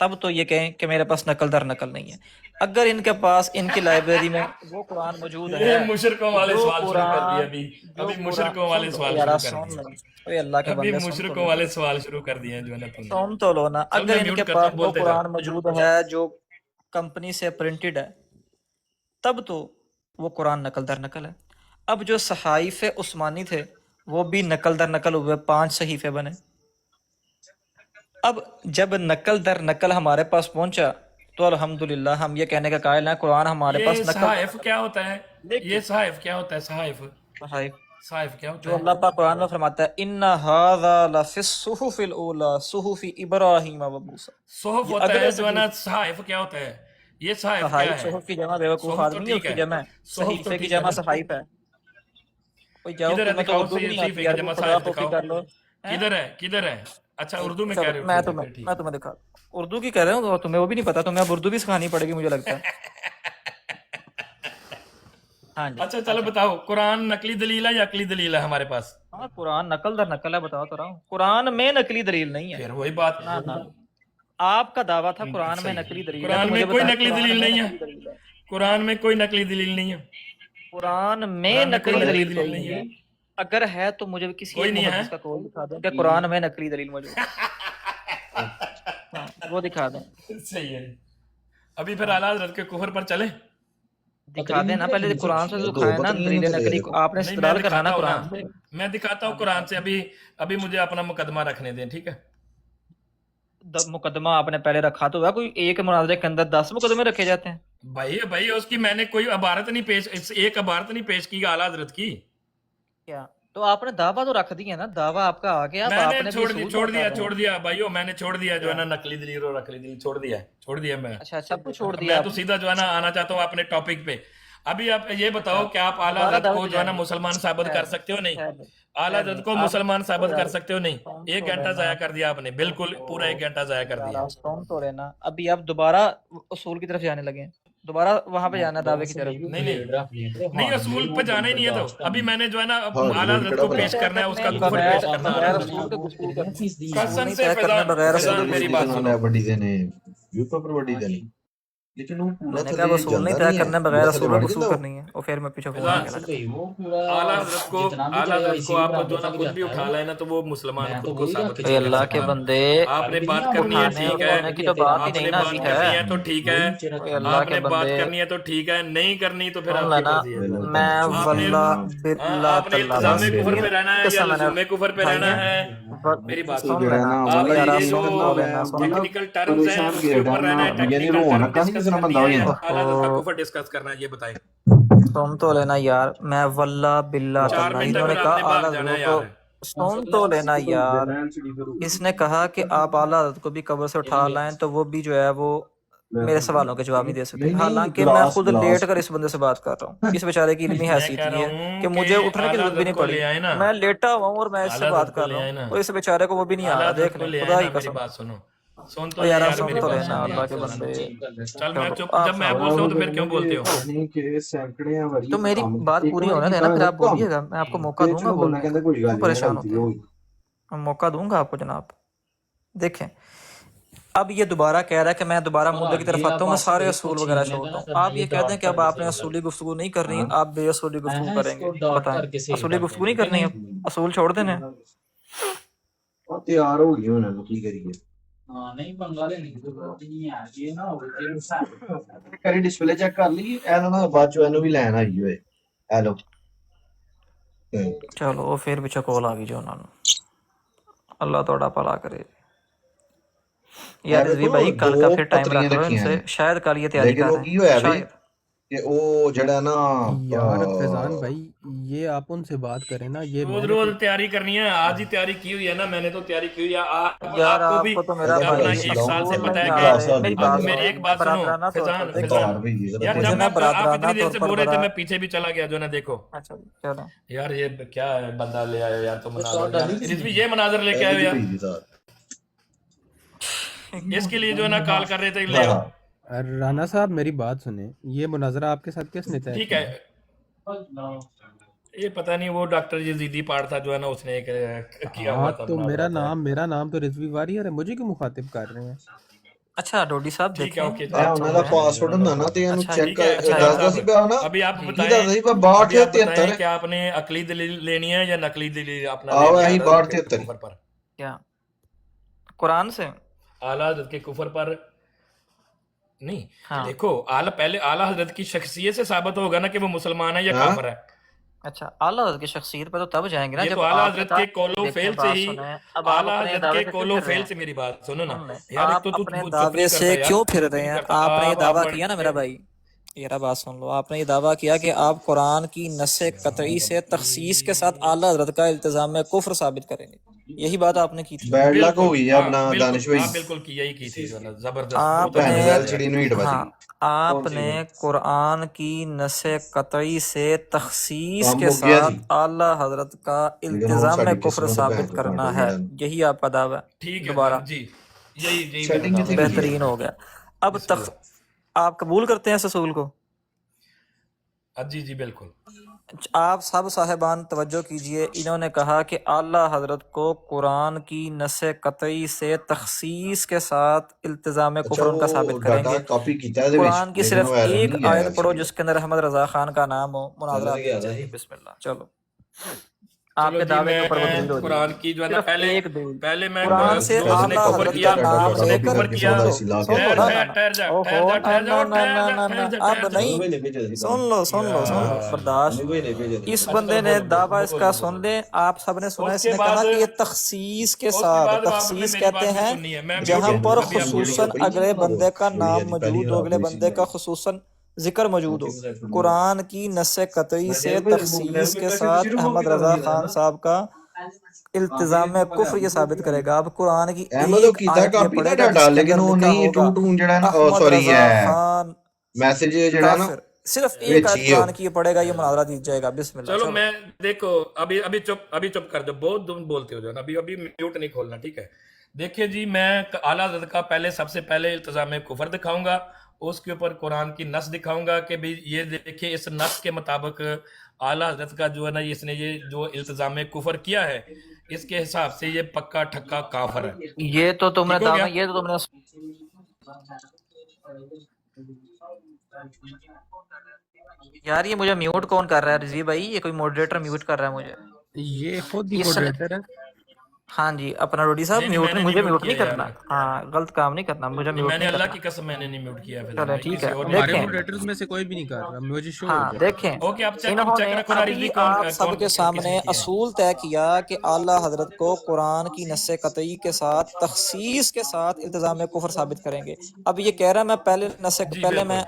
تب تو یہ کہیں کہ میرے پاس نقل در نقل نہیں ہے. اگر ان کے پاس ان کی لائبریری میں وہ قرآن موجود ہے یہ مشرکوں والے جو سوال شروع کر دیے. قرآن ابھی مشرکوں والے سوال یارا شروع کر سن دیے. اے اللہ کے ابھی بندے سن تو مشرکوں لو والے سوال شروع کر دیے ہیں جو ہے نا تم نے. سن تو لو نا. چل اگر میں ان میوٹ کے کرتا ہوں، پاس وہ بولتے جا. قرآن موجود ہے جو کمپنی سے پرنٹڈ ہے تب تو وہ قرآن نقل در نقل ہے. اب جو صحائف عثمانی تھے وہ بھی نقل در نقل ہوئے 5 صحیفے بنے. اب جب نقل در نقل ہمارے پاس پہنچا تو الحمدللہ ہم یہ کہنے کا قائل ہیں قرآن ہمارے پاس یہ نقل صحائف کیا ہوتا ہے؟ یہ صحائف کیا ہوتا ہے؟ صحائف صحائف صحائف کیا ہوتا جو ہے؟ اللہ پاک قرآن میں فرماتا ہے ان ھذا لفی الصحف الاولی صحف ابراہیم و موسیٰ. صحف یہ ہوتا اگلے ہے جو ہے نا. صحائف کیا ہوتا ہے؟ یہ صحائف کیا صحائف ہے؟ صحف کی جمع بیوقوف صحف تو آدمی ہے اس ٹھیک کی ہے. جمع ہے. صحف تو صحیفے کی ٹھیک ہے جمع نا. صحائف ہے. کوئی جاؤ کدھر ہے؟ تمہیں تو دکھاؤ اردو بھی نہیں صحیفے آتی کی یار جمع خدا صحائف توفیق دکھاؤ. کر لو. کدھر ہے؟ کدھر ہے؟ اچھا اردو میں کہہ چلو رہے ہو. میں ٹھیک ہے تمہیں پھر ٹھیک میں ہے. تمہیں دکھا اردو کی کہہ رہا ہوں. تمہیں وہ بھی نہیں پتا. تمہیں اب اردو بھی سکھانی پڑے گی مجھے لگتا ہے. ہاں جی اچھا چلو بتاؤ، قرآن نقلی دلیل ہے یا عقلی دلیل ہے ہمارے پاس؟ ہاں قرآن نقل در نقل ہے. بتاؤ تو رہا ہوں قرآن میں نقلی دلیل نہیں ہے. پھر وہی بات. نہ نہ آپ کا دعویٰ تھا قرآن میں صحیح. نقلی دلیل ہے. قرآن تو میں مجھے کوئی بتائیں نقلی قرآن دلیل میں نہیں ہے. نقلی دلیل ہے. قرآن میں کوئی نقلی دلیل نہیں ہے. قرآن میں قرآن میں کوئی نقلی نقلی دلیل دلیل کوئی نہیں ہے. نہیں. اگر ہے تو مجھے کسی کوئی ایک نہیں ہے. محدث کا قول دکھا دیں کہ قرآن میں نقلی دلیل موجود ہے. ہاں وہ دکھا دیں. صحیح ہے. ابھی پھر اعلیٰ حضرت کے کفر پر چلے. دکھا دیں نا پہلے قرآن سے تو دکھائیں نا دلیل نقلی کو. آپ نے نہیں میں استدلال کرنا دکھاتا نا ہوں قرآن نا. سے. میں دکھاتا ہوں قرآن سے. ابھی مجھے اپنا مقدمہ رکھنے دیں. ٹھیک ہے. مقدمہ آپ نے پہلے رکھا تو ہے. کوئی ایک مناظرے کے اندر 10 مقدمے رکھے جاتے ہیں. بھائی اس کی میں نے کوئی عبارت نہیں پیش، ایک عبارت نہیں پیش کی اعلیٰ حضرت کی. کیا تو آپ نے دعویٰ تو رکھ دیا نا. دعویٰ آپ کا آ گیا. اب میں آپ نے نے چھوڑ دیا بھائیو. میں نے چھوڑ دیا جو ہے نا نقلی دلیل اور عقلی دلیل. چھوڑ دیا میں. اچھا سب کچھ چھوڑ میں دیا. تو سیدھا جو ہے نا آنا چاہتا ہوں اپنے ٹاپک پہ. ابھی آپ یہ بتاؤ کہ آپ اعلیٰ حضرت کو جو ہے نا مسلمان ثابت کر سکتے ہو؟ نہیں. اعلیٰ حضرت کو مسلمان ثابت کر سکتے ہو؟ نہیں. 1 گھنٹہ ضائع کر دیا آپ نے. بالکل پورا 1 گھنٹہ ضائع کر دیا. سن تو رہنا. ابھی آپ دوبارہ اصول کی طرف جانے لگے. دوبارہ وہاں پہ جانا دعوے کی طرف. نہیں اصول پہ جانا ہی نہیں ہے. تو ابھی میں نے جو ہے نا اعلیٰ حضرت کو پیش کرنا ہے، اس کا کفر پیش کرنا بغیر ہے. اصول کے گفتگو کرنی. قسم سے فضان میری بات سنو. میں نے کہا اب اصول نہیں طے کرنے بغیر اصول کے گفتگو کرنی ہے. اور پھر میں پیچھے اعلیٰ حضرت کو آپ جو ہے نا خود بھی اٹھا لائے نا تو وہ مسلمان خود کو ثابت اے اللہ کے بندے آپ نے بات کرنی ہے ٹھیک ہے. کی تو بات ہی آپ نے نہیں نا بات ابھی کرنی ہے. ہے تو ٹھیک ہے. اے اللہ آپ کے نے بات بندے کرنی ہے تو ٹھیک ہے. نہیں کرنی تو پھر آپ سن کی لینا. مرضی ہے. میں واللہ باللہ آپ نے التزام کفر پہ رہنا ہے یا لزوم کفر پہ رہنا ہے؟ میری بات سن لینا. آپ نے یار یہ جو سن لینا. ٹیکنیکل ٹرمز ہیں اس کے اوپر رہنا ہے. ٹیکنیکل ٹرم ڈسکس کرنی ہے یا اعلیٰ حضرت کا کفر ڈسکس کرنا ہے؟ یہ بتائیں. سن تو لینا یار. میں واللہ باللہ 4 تعالیٰ منٹ انہوں نے تک کہا آپ نے باہر اعلیٰ جانا ہے حضرت یار. کو. سن تو لینا یار. اس نے کہا کہ آپ اعلیٰ حضرت کو بھی قبر سے اٹھا لائیں تو وہ بھی جو ہے وہ میرے سوالوں کے جواب نہیں دے سکے. حالانکہ میں خود لیٹ کر اس بندے سے بات کر رہا ہوں. اس بیچارے کی علمی حیثیت یہ ہے کہ مجھے اٹھنے کی ضرورت بھی نہیں پڑی. میں لیٹا ہوا ہوں اور میں اس سے بات کر رہا ہوں اور اس بیچارے کو وہ بھی نہیں آ رہا. دیکھ لیں خدا ہی قسم. بات سنو. سن تو یار یار سن میری تو بات لینا سنو. اللہ کے بندے. چل میں چپ. جب میں بولتا ہوں تو پھر کیوں بولتے ہو؟ تو میری بات پوری ہونے دینا پھر آپ بولیے گا. میں آپ کو موقع دوں گا بولنے کا. کیوں پریشان ہوتے ہیں؟ میں موقع دوں گا آپ کو جناب. دیکھیں اب یہ دوبارہ کہہ رہا ہے کہ میں دوبارہ مدعے کی طرف آتا ہوں. میں سارے اصول وغیرہ چھوڑتا ہوں. آپ یہ کہتے ہیں کہ اب آپ نے اصولی گفتگو نہیں کرنی. آپ بے اصولی گفتگو کریں گے. بتائیں اصولی گفتگو نہیں کرنی. اب اصول چھوڑ دینے. تیار ہو گئی ہونا کی کریے. کری ڈسپلے چیک کر لی. بعد چو بھی لین آئی ہوئے. ہیلو چلو وہ پھر پچھا کول آ گئی جو انہوں نے. اللہ توڑا پلا کرے. یار رضوی بھائی کل کا پھر ٹائم رکھ لو ان سے. شاید کل یہ تیاری کر رہے ہیں. شاید کہ وہ جڑا نا یار فیضان بھائی یہ آپ ان سے بات کریں نا. یہ روز تیاری کرنی ہے. آج ہی تیاری کی ہوئی ہے نا. میں نے تو تیاری کی ہوئی ہے. یار آپ کو آپ بھی کو تو میرا اپنا بھائی 1 سال سے پتا ہے کہ میری ایک بات سنو فیضان. یار جب میں آپ اتنی دیر سے بول رہے تھے میں پیچھے بھی چلا گیا جو نا. دیکھو یار یہ کیا بندہ لے آئے یار. تو مناظر یہ مناظر لے کے آئے یار. اس کے لیے جو ہے نا کال کر رہے تھے لے آؤ. رانا صاحب میری بات سنیں. یہ مناظرہ آپ کے ساتھ کس نے طے ٹھیک ہے. یہ پتہ نہیں وہ ڈاکٹر یزیدی پاڑ تھا جو ہے نا اس نے کیا ہوا تھا. تو میرا نام تو رضوی واریئر ہے. مجھے کیوں مخاطب کر رہے ہیں؟ اچھا ڈوڈی صاحب ٹھیک ہے دیکھیں اوکے ਇਹ بات ਉਹਨਾਂ سن ਦਾ رہے ہیں ਪਾਸਵਰਡ ਹੁੰਦਾ ਨਾ ਤੇ ਇਹਨੂੰ اچھا ਚੈੱਕ ٹھیک ہے اچھا یار ਦੱਸਦਾ ਸੀ ਪਿਆ ਨਾ ابھی آپ جی ਕੀ بتائیں ਦੱਸਦਾ ਸੀ ਪਿਆ ابھی آپ بتائیں 6273 کہ آپ نے عقلی دلیل لینی ہے یا نقلی دلیل اپنا ਆਓ لینی ہے ਇਹੀ اعلیٰ حضرت کے 6273 کفر پر کیا قرآن سے اعلیٰ حضرت کے کفر پر نہیں ہاں دیکھو پہلے اعلیٰ حضرت کی شخصیت سے ثابت ہوگا نا کہ وہ مسلمان ہے یا ہاں کافر ہے اچھا اعلیٰ حضرت کی شخصیت پہ تو تب جائیں گے نا یہ جب تو اعلیٰ آپ نے حضرت کہا کے قول و دیکھیں فعل سے بات ہی سنیں اب آپ اعلیٰ اپنے حضرت دعوے کے سے کیوں قول و پھر رہے فعل ہیں سے میری بات سنو نا سن لیں یار ایک آپ تو اپنے چپ دعوے نہیں سے کرتا یار کیوں پھر چپ رہے نہیں ہیں کرتا آپ نے یہ دعویٰ کیا نا میرا بڑے بھائی میرا بات سن لو آپ نے یہ دعویٰ کیا کہ آپ قرآن کی نص قطعی سے تخصیص کے ساتھ اعلیٰ حضرت کا التزام میں کفر ثابت کریں گے یہی بات آپ نے کی تھی ਬੈਡ ਲੱਕ ਹੋ بالکل ਗਈ ਹੈ ہاں ਆਪਣਾ بالکل ਦਾਨਿਸ਼ ਭਾਈ آپ بالکل کی یہی کی تھی جو ہے نا زبردست آپ بہت ਭੈਣ اچھا نے کیا ਵੈਲ یار ਚਿੜੀ ਨੂੰ ਹੀਟ ہاں ਵੱਜੀ آپ نے قرآن کی نص قطعی سے تخصیص ਕੰਮ کے ਮੁੱਕ ਗਿਆ ساتھ ਸੀ اعلیٰ حضرت کا ਲੇਕਿن ਹੁਣ التزام میں ਸਾਡੀ کفر ਕਿਸਮਤ ثابت ਭੈਣ ਤੋਂ کرنا ਭਾਂਡੇ ہے ਜਿਹੜਾ یہی آپ کا دعویٰ ہے ٹھیک ہے دوبارہ جی یہی میرا سیٹنگ دعویٰ کتنی ہے کی بہترین ہو گیا اب بسم اللہ آپ قبول کرتے ہیں اس اصول کو جی جی بالکل آپ سب صاحبان توجہ کیجئے انہوں نے کہا کہ اعلیٰ حضرت کو قرآن کی نص قطعی سے تخصیص کے ساتھ التزام ਅੱਛਾ کفر ان کا ثابت ਉਹ کریں ਡਾਟਾ گے ਕਾਪੀ ਕੀਤਾ ਇਹਦੇ ਵਿੱਚ قرآن کی ਲੇਕਿن صرف ਉਹ ਐਰਰ ایک ਨਹੀਂ ਗਿਆ آیت پڑھو ਐਕਚੁਅلی جس کے اندر احمد رضا خان کا نام ہو مناظرہ نظر دیکھ گیا تھا جائے گے جی بسم اللہ چلو آپ چلو کے جی دعوے کے میں اوپر وہ دلیل ہو جائے قرآن گی کی جو ہے نا صرف پہلے ایک دلیل پہلے میں قرآن سے جو اس نے اعلیٰ کفر حضرت کیا کا ڈاٹا نام اس کاپی نے لے کر کفر کر کے کیا سودا سن لو اسی لا سن لو کے نا ٹھہر جا اوہو ٹھہر جا نا ٹھہر نا جا نا ٹھہر نا جا نا نا ٹھہر جا اب ٹھہر جا نہیں سن لو سن لو سن لو یار برداشت اس اچھا بندے چلو نے بولو دعویٰ اس کا بولو سن بولو لیں آپ سب نے سنا اس اس کے نے کہا بعد کہ یہ تخصیص کے اس کے ساتھ بعد آپ نے تخصیص میری کہتے بات بھی ہیں سننی ہے میں جہاں میوٹ پر ابھی آپ ਜਿਹੜੀ خصوصاً پئی اگلے ਨਾ بندے کا ਜਿਹੜੀ نام ਇਹਦੀ ਪਹਿਲੀ موجود ہو ਖਰਾਬ اگلے ਹੋਈ ਸੀ بندے کا خصوصاً ذکر موجود ہو قرآن کی نص قطعی سے تخصیص کے ساتھ احمد رضا خان صاحب کا التزام میں کفر یہ ثابت کرے گا اب قرآن کی احمد وہ ایک کیتا آیت یہ ਕਾਪੀ پڑھے ਨਾ گا ਡਾਟਾ جس کے ਲੇਕਿਨ اندر ਉਹ لکھا ਨਹੀਂ ہوگا 2 ਜਿਹੜਾ ہے ਨਾ احمد سوری رضا ہے خان ਮੈਸੇਜ ਜਿਹੜਾ ਹੈ ਨਾ کافر صرف ایک ਵਿੱਚ آیت ਹੀ ہے قرآن کی یہ پڑھے گا یہ مناظرہ دی جائے گا بسم اللہ چلو چلو میں دیکھو ابھی چپ کر دو بہت تم بولتے ہو جو نا ابھی میوٹ نہیں کھولنا ٹھیک ہے دیکھیے جی میں اعلیٰ حضرت کا سب سے پہلے التزام کفر دکھاؤں گا اس کے اوپر قرآن کی نص دکھاؤں گا کہ بھی یہ دیکھیں اس نص کے مطابق اعلیٰ حضرت کا جو ہے نا اس نے یہ جو التزام کفر کیا ہے اس کے حساب سے یہ پکا ٹھکا کافر ہے یہ تو تم نے ٹھیک ہو گیا یہ تو تم نے یار یہ مجھے میوٹ کون کر رہا ہے رضوی بھائی یہ کوئی ماڈریٹر میوٹ کر رہا ہے مجھے یہ خود ہی اس نے ماڈریٹر ہے ہاں جی اپنا روڈی صاحب نہیں میں نے مجھے میوٹ کیا نہیں یار کرنا ہاں غلط کام نہیں کرنا مجھے نہیں میوٹ میں نے نہیں اللہ کرنا کی قسم میں نے نہیں میوٹ کیا فی الحال چلیں میں ٹھیک کسی ہے اور نے ہمارے دیکھیں ماڈریٹرز میں سے کوئی بھی نہیں کر رہا مجھے شو ہو ہاں جائے دیکھیں اوکے آپ انہوں چیک نے رکھو نا ابھی رضوی آپ سب کے کس سامنے نے کیا اصول طے کیا کہ اعلیٰ حضرت کو قرآن کی نص قطعی کے ساتھ تخصیص کے ساتھ التزام کفر ثابت کریں گے اب یہ کہہ رہا ہے میں جی پہلے بالکل میں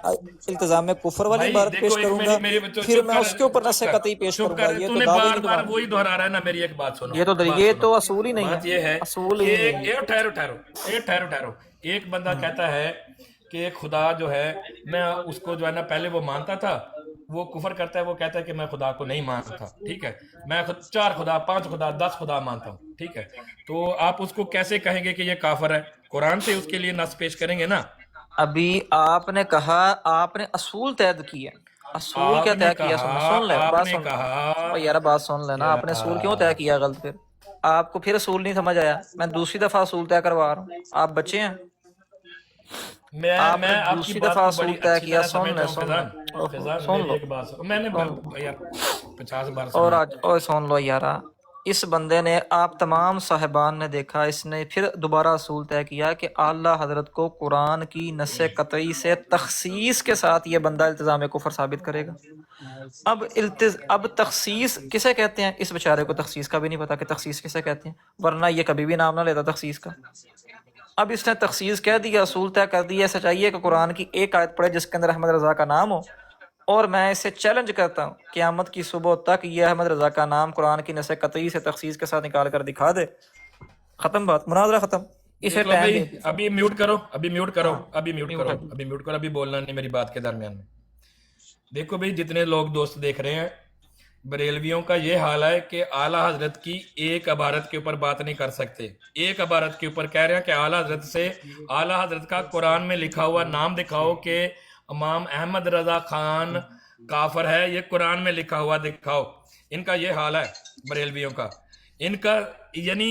التزام کفر والی بھائی عبارت دیکھو پیش ایک کروں گا میری پھر میں اس کے اوپر نص قطعی پیش چپ کروں گا کر یہ تو تو نے دعوے بار نہیں بار تمہارے وہی دہرا رہا ہے نا میری ایک بات سنو یہ تو اصول ہی نہیں بات یہ ہے اصول کہ ہی نہیں ہے ٹھہرو ایک بندہ کہتا ہے کہ خدا جو ہے میں اس کو جو ہے نا پہلے وہ مانتا تھا وہ کفر کرتا ہے وہ کہتا ہے کہ میں خدا کو نہیں مانتا ٹھیک ہے میں 4 خدا 5 خدا 10 خدا مانتا ہوں ٹھیک ہے تو آپ اس کو کیسے کہیں گے کہ یہ کافر ہے قرآن سے اس کے لیے نص پیش کریں گے نا ابھی آپ نے کہا آپ نے اصول طے کیے اصول کیا آپ نے طے کیا سن لے آپ بات نے سن کہا یار بات سن لینا آپ نے اصول کیوں طے کیا غلط پھر آپ کو پھر اصول نہیں سمجھ آیا میں دوسری دفعہ اصول طے کروا رہا ہوں آپ بچے ہیں آپ نے میں آپ کی دوسری بات دفعہ کو اصول بڑی طے اچھی کیا طرح سمجھتا ہوں فیضان سن میری لو ایک بات میں نے یار 50 بار اور سنا آج اور سن لو یارا اس بندے نے آپ تمام صاحبان نے دیکھا اس نے پھر دوبارہ اصول طے کیا کہ اعلیٰ حضرت کو قرآن کی نص قطعی سے تخصیص کے ساتھ یہ بندہ التزام کفر ثابت کرے گا اب تخصیص کسے کہتے ہیں اس بیچارے کو تخصیص کا بھی نہیں پتا کہ تخصیص کسے کہتے ہیں ورنہ یہ کبھی بھی نام نہ لیتا تخصیص کا اب اس نے تخصیص کہہ دیا اصول طے کر دیا سچائی ہے کہ قرآن کی ایک آیت پڑھے جس کے اندر احمد رضا کا نام ہو اور میں اسے چیلنج کرتا ہوں قیامت کی صبح تک یہ احمد رضا کا نام قرآن کی نص قطعی سے تخصیص کے ساتھ نکال کر دکھا دے ختم بات مناظرہ ختم اسے ٹائم دے دیا ابھی میوٹ کرو ابھی بولنا نہیں میری بات کے درمیان میں دیکھو بھائی جتنے لوگ دوست دیکھ رہے ہیں بریلویوں کا یہ حال ہے کہ اعلیٰ حضرت کی ایک عبارت کے اوپر بات نہیں کر سکتے ایک عبارت کے اوپر کہہ رہے ہیں کہ اعلیٰ حضرت سے اعلیٰ حضرت کا قرآن میں لکھا ہوا نام دکھاؤ کہ امام احمد رضا خان کافر ہے یہ قرآن میں لکھا ہوا دکھاؤ ان کا یہ حال ہے بریلویوں کا ان کا یعنی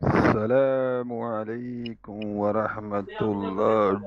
السلام عليكم ورحمة الله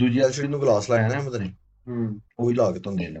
ਦੂਜੀ ਐਲਸੀਡੀ ਨੂੰ ਗਲਾਸ ਲਾਇਆ ਨਾ ਅਹਿਮਦ ਨੇ ਉਹੀ ਲਾ ਕੇ ਤੁਹਾਨੂੰ ਦੇਣਾ